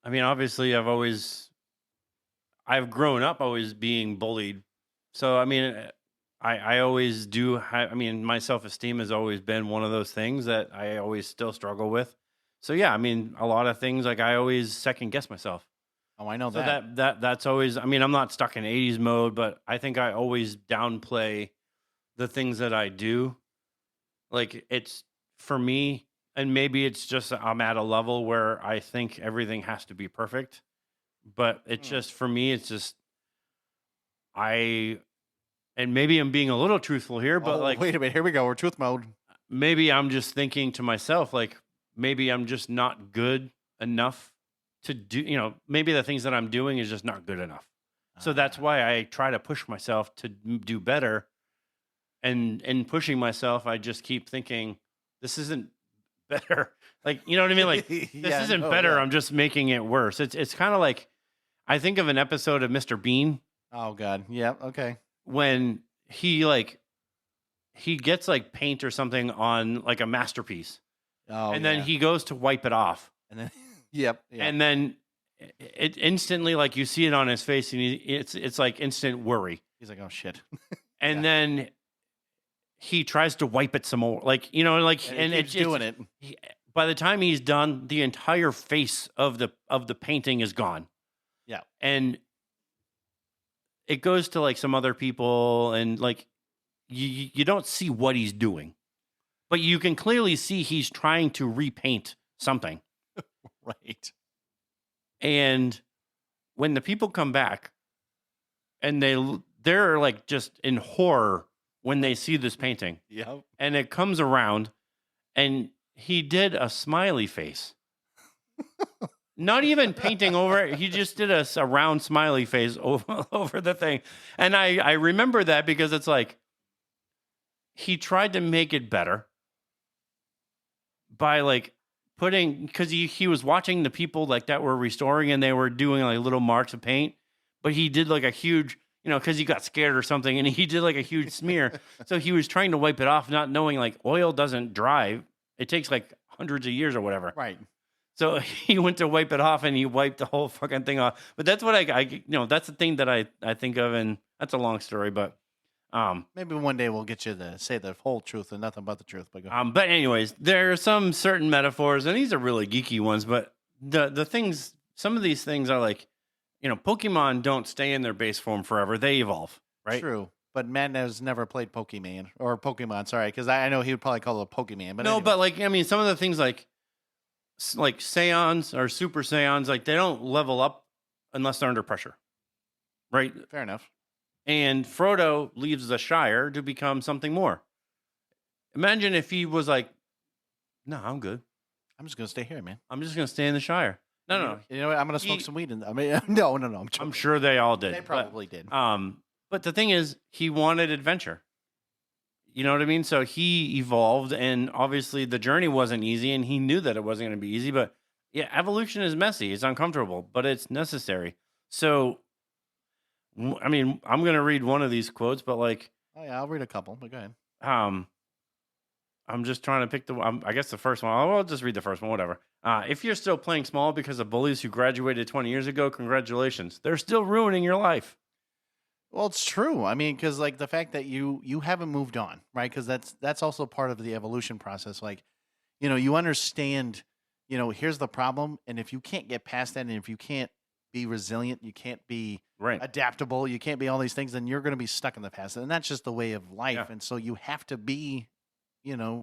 obviously, I've grown up always being bullied. So, I mean, I always do. My self-esteem has always been one of those things that I always still struggle with. So, yeah, I mean, a lot of things like I always second guess myself. Oh, I know so that's always, I'm not stuck in 80s mode, but I think I always downplay the things that I do. Like it's for me, and maybe it's just I'm at a level where I think everything has to be perfect, but it's just, for me, it's just, and maybe I'm being a little truthful here, but wait a minute, here we go. We're truth mode. Maybe I'm just thinking to myself, like, maybe I'm just not good enough to do, maybe the things that I'm doing is just not good enough. So that's why I try to push myself to do better. And in pushing myself, I just keep thinking, this isn't better. Like, you know what I mean? Like, this isn't better. Yeah. I'm just making it worse. It's kind of like, I think of an episode of Mr. Bean. Oh, God. Yeah. Okay. When he gets like paint or something on like a masterpiece. Oh, and then he goes to wipe it off. And then, yep. And then it instantly, like you see it on his face, and it's like instant worry. He's like, oh shit. And then he tries to wipe it some more, like, and it's doing it. by the time he's done, the entire face of the painting is gone. Yeah. And it goes to like some other people, and like you don't see what he's doing, but you can clearly see he's trying to repaint something. Right. And when the people come back, and they're like just in horror when they see this painting, Yep. and it comes around, and he did a smiley face. Not even painting over it. He just did a round smiley face over the thing. And I remember that because it's like he tried to make it better by like putting, because he was watching the people like that were restoring, and they were doing like little marks of paint, but he did like a huge, because he got scared or something, and he did like a huge smear. So he was trying to wipe it off, not knowing like oil doesn't dry. It takes like hundreds of years or whatever. Right. So he went to wipe it off, and he wiped the whole fucking thing off. But that's what I that's the thing that I think of, and that's a long story, but maybe one day we'll get you to say the whole truth and nothing but the truth. But go. But anyways, there are some certain metaphors, and these are really geeky ones, but the things, some of these things are like, Pokemon don't stay in their base form forever; they evolve, right? True. But Matt has never played Pokemon, sorry, because I know he would probably call it a Pokemon. But no, anyway. but like some of the things like Saiyans or Super Saiyans, like they don't level up unless they're under pressure, right? Fair enough. And Frodo leaves the Shire to become something more. Imagine if he was like, "No, I'm good. I'm just gonna stay here, man. I'm just gonna stay in the Shire." No. You know what? I'm gonna smoke some weed. No. I'm sure they all did. They probably did. But the thing is, he wanted adventure. You know what I mean? So he evolved, and obviously the journey wasn't easy, and he knew that it wasn't going to be easy. But yeah, evolution is messy. It's uncomfortable, but it's necessary. So, I mean, I'm going to read one of these quotes, but like, oh yeah, I'll read a couple. But go ahead. I'm just trying to pick I guess the first one. I'll just read the first one, whatever. If you're still playing small because of bullies who graduated 20 years ago, congratulations. They're still ruining your life. Well, it's true. I mean, because like the fact that you haven't moved on, right? Because that's also part of the evolution process. Like, you understand, here's the problem, and if you can't get past that, and if you can't be resilient, you can't be adaptable, you can't be all these things, then you're going to be stuck in the past, and that's just the way of life. Yeah. And so you have to be,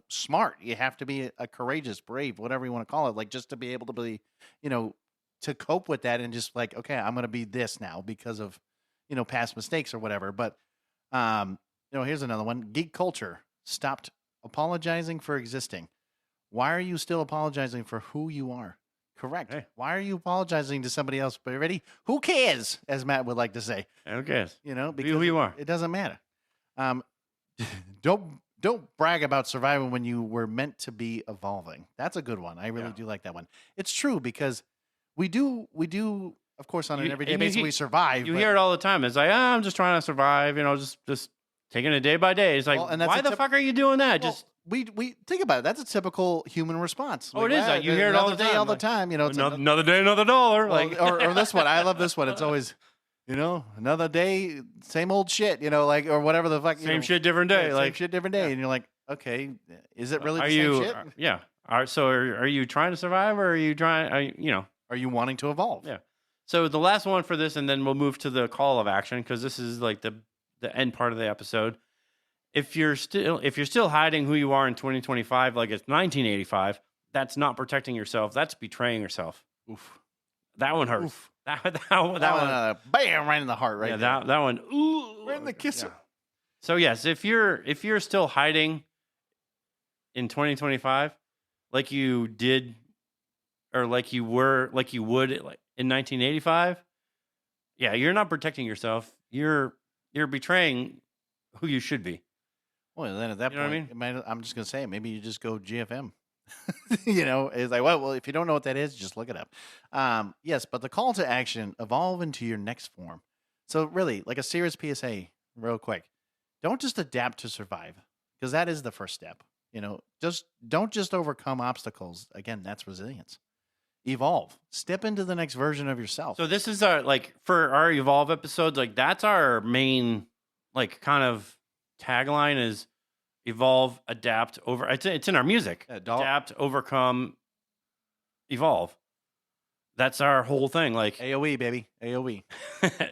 smart. You have to be a courageous, brave, whatever you want to call it, like just to be able to be, to cope with that, and just like, okay, I'm going to be this now because of past mistakes or whatever. But, here's another one. Geek culture stopped apologizing for existing. Why are you still apologizing for who you are? Correct. Hey. Why are you apologizing to somebody else? But ready? Who cares? As Matt would like to say. Who cares? Because be who you are. It doesn't matter. Don't brag about surviving when you were meant to be evolving. That's a good one. I really do like that one. It's true because we do. Of course, on an everyday basis, we survive. You hear it all the time. It's like, I'm just trying to survive, just taking it day by day. It's like, why the fuck are you doing that? Well, we think about it. That's a typical human response. Oh, it is. You hear it all the time. All the time. It's another day, another dollar. Or this one. I love this one. It's always, another day, same old shit. Or whatever the fuck. Same shit, different day. Same shit, different day. And you're like, okay, is it really the same shit? Yeah. So are you trying to survive, or are you trying? Are you wanting to evolve? Yeah. So the last one for this, and then we'll move to the call of action, because this is like the end part of the episode. If you're still hiding who you are in 2025, like it's 1985, that's not protecting yourself. That's betraying yourself. Oof. That one hurts. Oof. That one, bam, right in the heart, right? Yeah, that one. Ooh, right in the kisser. Yeah. So yes, if you're still hiding in 2025, like you did, or like you would in 1985, yeah, you're not protecting yourself. You're betraying who you should be. Well, then at that You know point, what I mean? I'm just gonna say, maybe you just go GFM. It's like, well, if you don't know what that is, just look it up. Yes, but the call to action: evolve into your next form. So really, like a serious PSA, real quick, don't just adapt to survive, because that is the first step. Just don't just overcome obstacles. Again, that's resilience. Evolve. Step into the next version of yourself. So this is our, like, for our evolve episodes, like that's our main, like, kind of tagline is evolve, adapt, it's in our music. Yeah, adapt, overcome, evolve. That's our whole thing. Like, AOE, baby. AOE.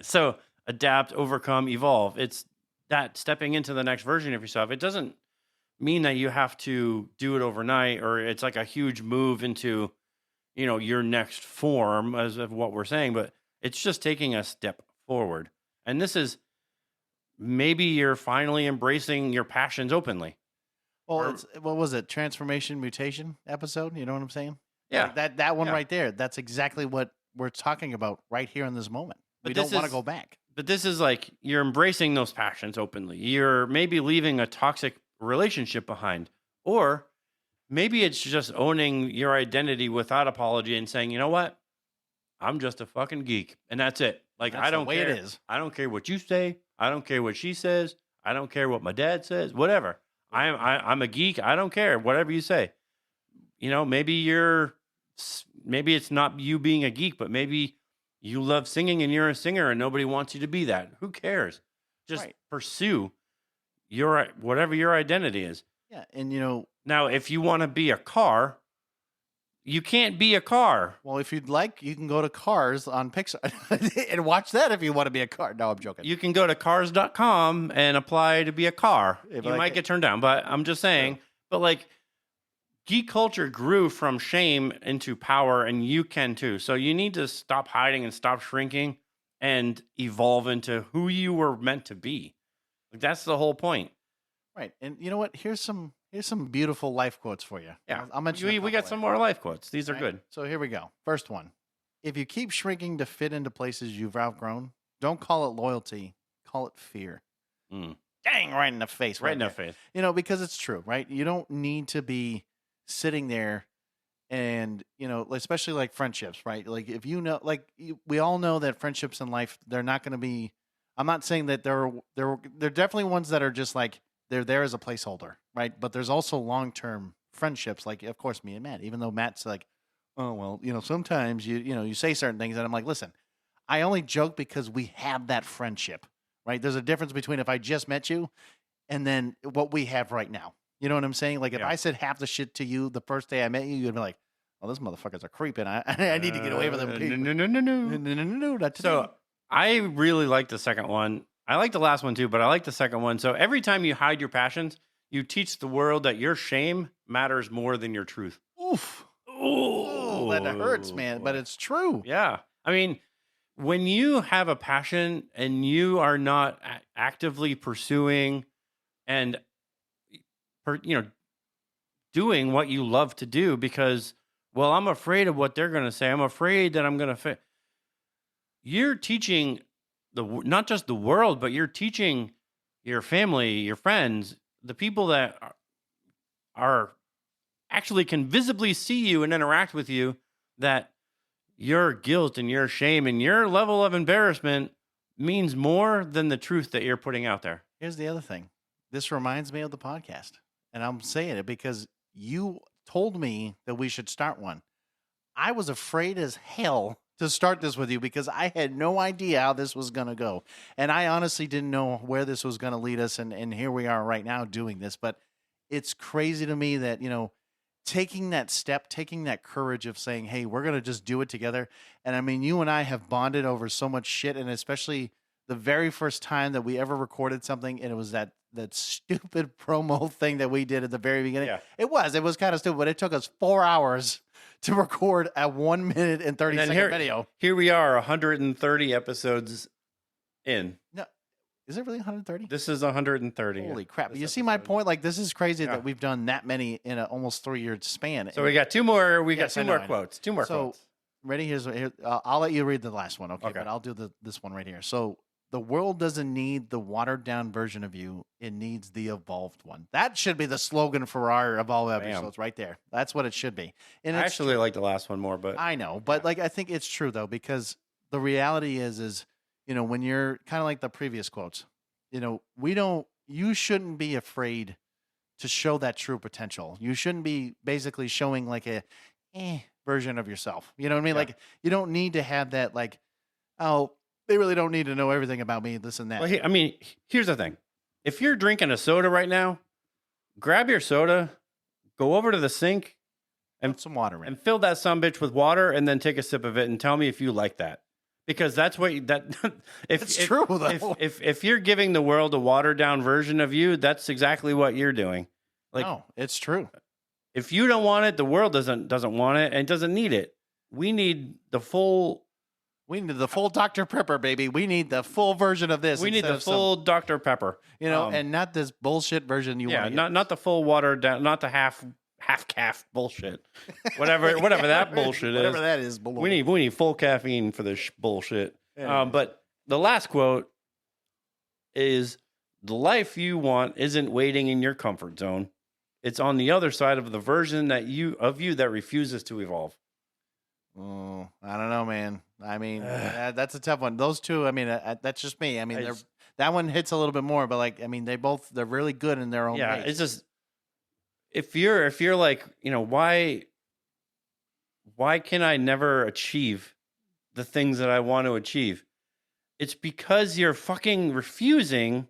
so adapt, overcome, evolve. It's that stepping into the next version of yourself. It doesn't mean that you have to do it overnight, or it's like a huge move into, your next form as of what we're saying, but it's just taking a step forward. And this is maybe you're finally embracing your passions openly. Well, it's, what was it? Transformation mutation episode? You know what I'm saying? Yeah. Like that one Yeah. right there. That's exactly what we're talking about right here in this moment. But We this don't want to is- go back. But this is like you're embracing those passions openly. You're maybe leaving a toxic relationship behind, or maybe it's just owning your identity without apology and saying, you know what? I'm just a fucking geek, and that's it. Like, That's I the don't way care. it is. I don't care what you say. I don't care what she says. I don't care what my dad says. Whatever. I'm a geek. I don't care. Whatever you say. Maybe it's not you being a geek, but maybe you love singing and you're a singer and nobody wants you to be that. Who cares? Just Right. pursue whatever your identity is. Yeah, and Now, if you want to be a car, you can't be a car. well, if you'd like, you can go to Cars on Pixar and watch that if you want to be a car. No, I'm joking. You can go to cars.com and apply to be a car. If You I might ca- get turned down, but I'm just saying. But like, geek culture grew from shame into power, and you can too. So you need to stop hiding and stop shrinking and evolve into who you were meant to be. Like, that's the whole point. Right, and you know what? Here's some beautiful life quotes for you. Yeah. I'll mention. We a got couple some later. more life quotes. These are Right? good. So here we go. First one: if you keep shrinking to fit into places you've outgrown, don't call it loyalty. Call it fear. Mm. Dang, right in the face. Right in the there. face. Because it's true, right? You don't need to be sitting there and, especially like friendships, right? Like if we all know that friendships in life, they're not going to be, I'm not saying that they're definitely ones that are just like, they're there as a placeholder, right? But there's also long-term friendships, like of course me and Matt, even though Matt's like, oh, well, sometimes you say certain things and I'm like, listen, I only joke because we have that friendship, right? There's a difference between if I just met you and then what we have right now. You know what I'm saying? Like if Yeah. I said half the shit to you the first day I met you, you'd be like, "Oh, this motherfucker's a creep, and I need to get away from them people." No. Not today. So I really like the second one. I like the last one too, but I like the second one. So every time you hide your passions, you teach the world that your shame matters more than your truth. oof, Oh, that hurts, man. But it's true. Yeah. I mean, when you have a passion and you are not actively pursuing and doing what you love to do because, well, I'm afraid of what they're going to say. I'm afraid that I'm going to you're teaching not just the world, but you're teaching your family, your friends, the people that are actually can visibly see you and interact with you, that your guilt and your shame and your level of embarrassment means more than the truth that you're putting out there. Here's the other thing. This reminds me of the podcast, and I'm saying it because you told me that we should start one. I was afraid as hell to start this with you because I had no idea how this was going to go. And I honestly didn't know where this was going to lead us. And here we are right now doing this. But it's crazy to me that, taking that step, taking that courage of saying, hey, we're going to just do it together. And I mean, you and I have bonded over so much shit. And especially the very first time that we ever recorded something, and it was that stupid promo thing that we did at the very beginning. Yeah. It was kind of stupid, but it took us 4 hours to record a 1 minute and 30 And then second video. Here we are, 130 episodes in. No, is it really 130? This is 130. Holy crap. This You see my episode. point? Like, this is crazy Yeah. that we've done that many in an almost 3-year span. So we got two more. We Yes, got I two know, more I know. quotes. Two more So, quotes. Ready? I'll let you read the last one, okay? Okay. But I'll do this one right here. So, the world doesn't need the watered down version of you. It needs the evolved one. That should be the slogan for our Evolve episodes right there. That's what it should be. And I it's actually like the last one more, but I know, but I think it's true though, because the reality is, when you're kind of like the previous quotes, you shouldn't be afraid to show that true potential. You shouldn't be basically showing like a version of yourself. You know what I mean? Yeah. Like you don't need to have that like, oh, they really don't need to know everything about me, this and that. well, here's the thing. If you're drinking a soda right now, grab your soda, go over to the sink, and Put some water in. and fill that sumbitch with water, and then take a sip of it and tell me if you like that. Because that's what It's true, though. If you're giving the world a watered down version of you, that's exactly what you're doing. Like, no, it's true. if you don't want it, the world doesn't want it and doesn't need it. We need the full. We need the full Dr. Pepper, baby. We need the full version of this. We need instead the of some- full Dr. Pepper. and not this bullshit version you Yeah, want. not the full watered down, not the half calf bullshit. Whatever that bullshit is. Whatever that is. We need full caffeine for this bullshit. Yeah. But the last quote is, the life you want isn't waiting in your comfort zone. It's on the other side of the version that you that refuses to evolve. Oh, I don't know, man. I mean, that's a tough one. Those two, I mean, that's just me. I mean, that one hits a little bit more, but like, I mean, they're really good in their own Yeah, ways. it's just, if you're like, why can I never achieve the things that I want to achieve? It's because you're fucking refusing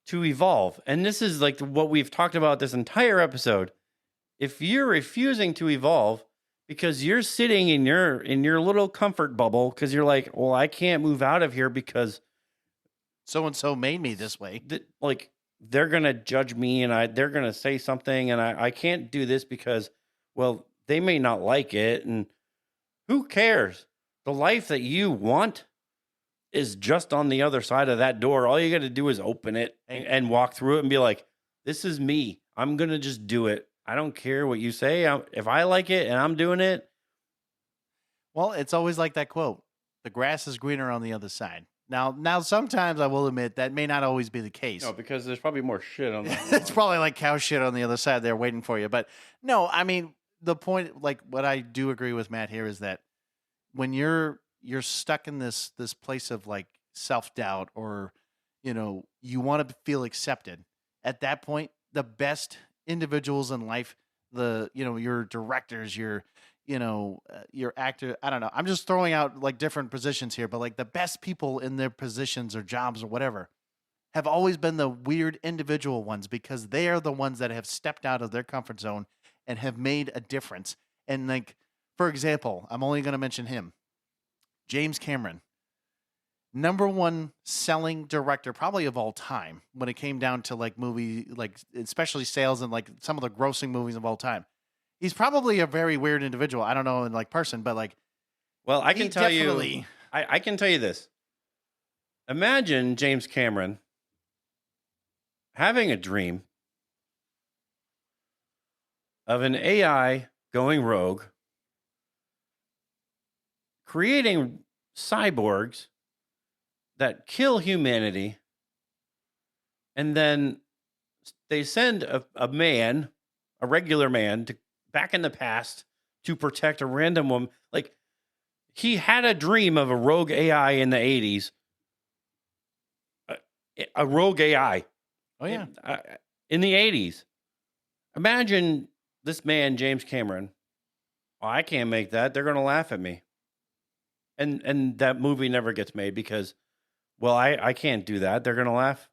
to evolve. And this is like what we've talked about this entire episode. If you're refusing to evolve because you're sitting in your little comfort bubble, because you're like, well, I can't move out of here because so and so made me this way. like they're gonna judge me and they're gonna say something, and I can't do this because, well, they may not like it, and who cares? The life that you want is just on the other side of that door. All you got to do is open it and walk through it and be like, this is me. I'm gonna just do it. I don't care what you say. If I like it and I'm doing it. Well, it's always like that quote: "The grass is greener on the other side." Now, sometimes I will admit that may not always be the case. No, because there's probably more shit on that. It's probably like cow shit on the other side there waiting for you. But no, I mean, the point, like what I do agree with Matt here is that when you're stuck in this place of like self-doubt, or you want to feel accepted, at that point, the best individuals in life, your directors, your actor, I don't know, I'm just throwing out like different positions here, but like the best people in their positions or jobs or whatever have always been the weird individual ones, because they are the ones that have stepped out of their comfort zone and have made a difference. And like, for example, I'm only going to mention him, James Cameron, #1 selling director probably of all time when it came down to like movie, like especially sales and like some of the grossing movies of all time. He's probably a very weird individual. I don't know in like person, but like, well, I can tell you, I can tell you this. Imagine James Cameron having a dream of an AI going rogue, creating cyborgs that kill humanity, and then they send a regular man, back in the past to protect a random woman. Like, he had a dream of a rogue AI in the 80s. A rogue AI. oh yeah, In the 80s. Imagine this man, James Cameron. Oh, I can't make that. They're going to laugh at me. And that movie never gets made because, well, I can't do that. They're going to laugh.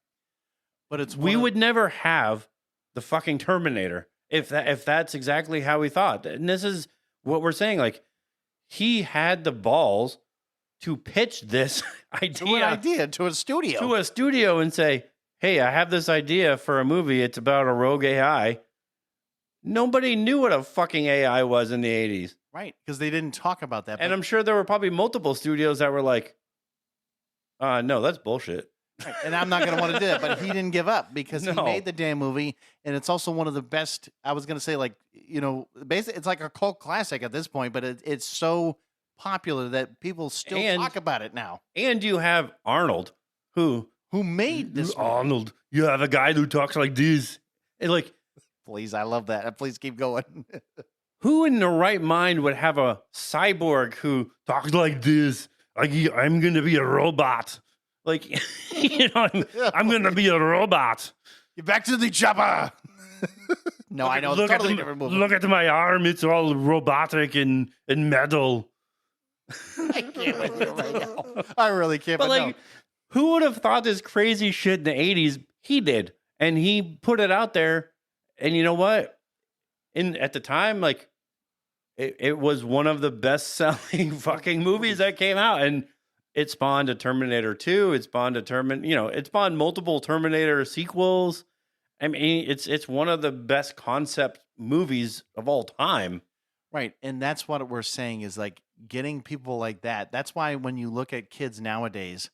but We would never have the fucking Terminator if that's exactly how we thought. And this is what we're saying. Like, he had the balls to pitch this idea to a studio and say, hey, I have this idea for a movie. It's about a rogue AI. Nobody knew what a fucking AI was in the 80s. right? Because they didn't talk about that. And I'm sure there were probably multiple studios that were like, no, that's bullshit. Right. And I'm not going to want to do that. But he didn't give up because he No. made the damn movie. And it's also one of the best, I was going to say, like, basically it's like a cult classic at this point, but it's so popular that people still talk about it now. And you have Arnold, who made this movie. Arnold, you have a guy who talks like this. And like, Please, I love that. Please keep going. who in their right mind would have a cyborg who talks like this? Like, I'm going to be a robot. Like, I'm going to be a robot. Get back to the chopper. No, I know. It's totally different movie. Look at my arm. It's all robotic and metal. I can't with you right now. I really can't. But like, no. who would have thought this crazy shit in the 80s? He did. And he put it out there. And you know what? At the time, like, it was one of the best selling fucking movies that came out, and it spawned a Terminator 2. It spawned it spawned multiple Terminator sequels. I mean, it's one of the best concept movies of all time. Right. And that's what we're saying is like getting people like that. That's why when you look at kids nowadays,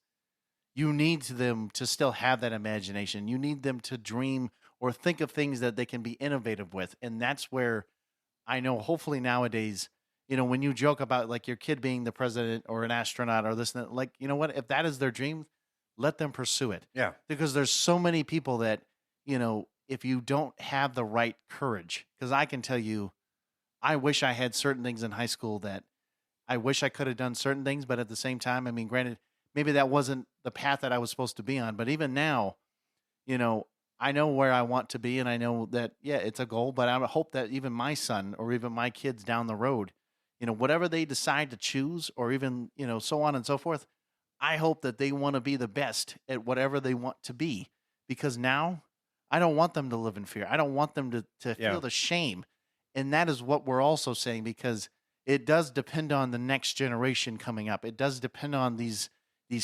you need them to still have that imagination. You need them to dream or think of things that they can be innovative with. And that's where I know hopefully nowadays, when you joke about like your kid being the president or an astronaut or this and that, like, you know what? If that is their dream, let them pursue it. Yeah. Because there's so many people that, if you don't have the right courage, because I can tell you, I wish I had certain things in high school that I wish I could have done certain things, but at the same time, I mean, granted, maybe that wasn't the path that I was supposed to be on. But even now, I know where I want to be, and I know that, yeah, it's a goal, but I hope that even my son or even my kids down the road, whatever they decide to choose or even, so on and so forth, I hope that they want to be the best at whatever they want to be. Because now I don't want them to live in fear. I don't want them to Yeah. feel the shame. And that is what we're also saying, because it does depend on the next generation coming up. It does depend on these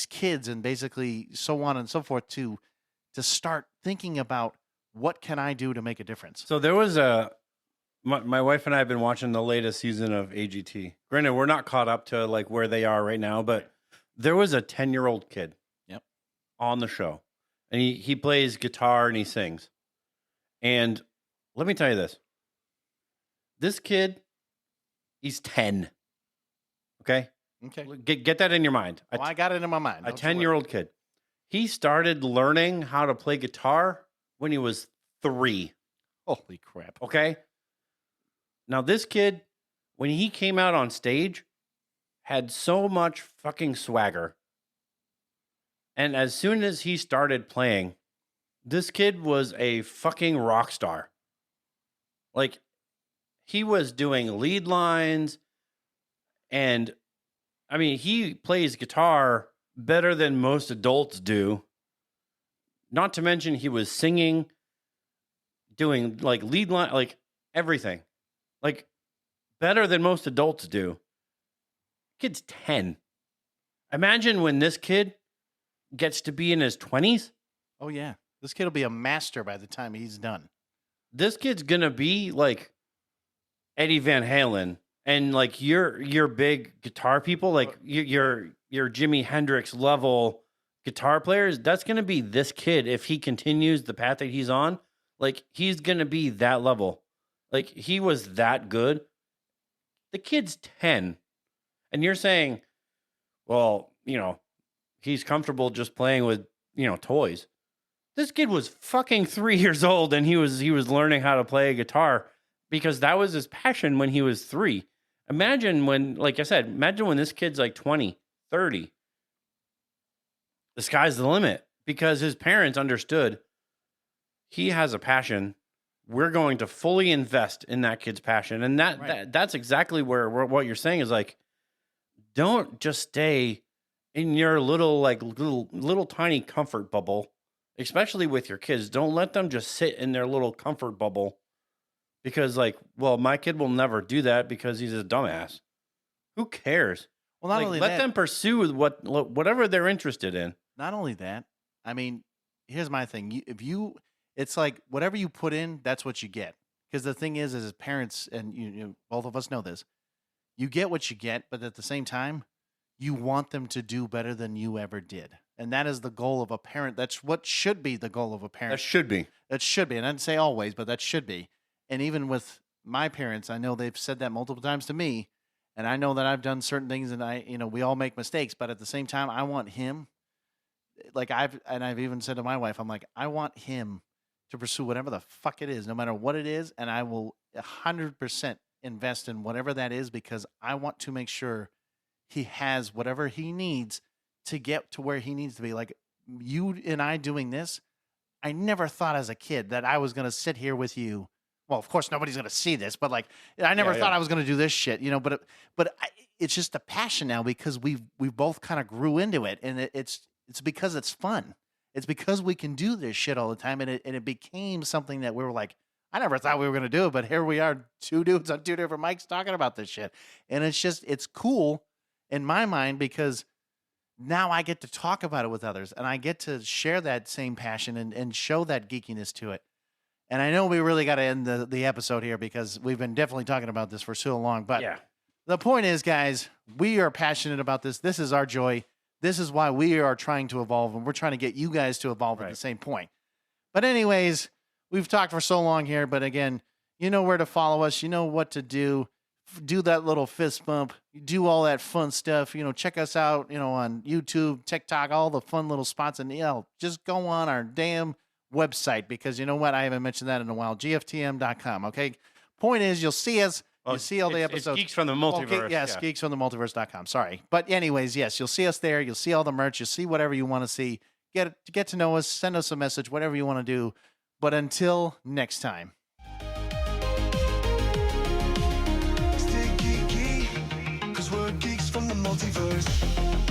kids and basically so on and so forth to start thinking about what can I do to make a difference. So there was my wife and I have been watching the latest season of AGT. Granted, we're not caught up to like where they are right now, but there was a 10-year-old kid on the show, and he plays guitar and he sings. And let me tell you this kid, he's 10. Okay? Okay. Get that in your mind. I got it in my mind. A 10-year-old kid. He started learning how to play guitar when he was 3. Holy crap. Okay? Now, this kid, when he came out on stage, had so much fucking swagger. And as soon as he started playing, this kid was a fucking rock star. Like, he was doing lead lines, and I mean, he plays guitar better than most adults do. Not to mention, he was singing, doing like lead line, like everything, like better than most adults do. Kid's 10. Imagine when this kid gets to be in his 20s. Oh, yeah. This kid will be a master by the time he's done. This kid's gonna be like Eddie Van Halen, and like your big guitar people, like your Jimi Hendrix level guitar players. That's gonna be this kid if he continues the path that he's on. Like, he's gonna be that level. Like, he was that good. The kid's 10, and you're saying, well, he's comfortable just playing with toys. This kid was fucking 3 years old, and he was learning how to play a guitar because that was his passion when he was 3. Imagine when, like I said, when this kid's like 20, 30. The sky's the limit, because his parents understood he has a passion. We're going to fully invest in that kid's passion. And that's exactly where what you're saying is like, don't just stay in your little tiny comfort bubble. Especially with your kids, don't let them just sit in their little comfort bubble because, like, well, my kid will never do that because he's a dumbass. Who cares? Well, not Like, only let that, them pursue whatever they're interested in. not only that, I mean, here's my thing. It's like whatever you put in, that's what you get. Because the thing is, as parents, and both of us know this, you get what you get, but at the same time, you want them to do better than you ever did. And that is the goal of a parent. That's what should be the goal of a parent. That should be. That should be. And I didn't say always, but that should be. And even with my parents, I know they've said that multiple times to me. And I know that I've done certain things, and we all make mistakes. But at the same time, I want him, like I've even said to my wife, I'm like, I want him to pursue whatever the fuck it is, no matter what it is. And I will 100% invest in whatever that is, because I want to make sure he has whatever he needs to get to where he needs to be. Like you and I doing this, I never thought as a kid that I was going to sit here with you. Well, of course, nobody's going to see this, but like, I never thought I was going to do this shit, but it's just a passion now because we both kind of grew into it, and it's because it's fun. It's because we can do this shit all the time. And it became something that we were like, I never thought we were going to do it, but here we are, two dudes on two different mics talking about this shit. And it's cool in my mind because now I get to talk about it with others and I get to share that same passion and show that geekiness to it. And I know we really got to end the episode here because we've been definitely talking about this for so long. But Yeah. the point is, guys, we are passionate about this. This is our joy. This is why we are trying to evolve, and we're trying to get you guys to evolve at the same point. But anyways, we've talked for so long here. But again, you know where to follow us. You know what to do. Do that little fist bump. Do all that fun stuff. Check us out, on YouTube, TikTok, all the fun little spots. And, just go on our damn website because you know what? I haven't mentioned that in a while. gftm.com. Okay. Point is, you'll see us. Well, you see all the episodes. It's Geeks From The Multiverse. Okay, yes, geeksfromthemultiverse.com. Sorry. But anyways, yes, you'll see us there. You'll see all the merch. You'll see whatever you want to see. Get to know us. Send us a message, whatever you want to do. But until next time. Stay geeky, 'cause we're geeks from the multiverse.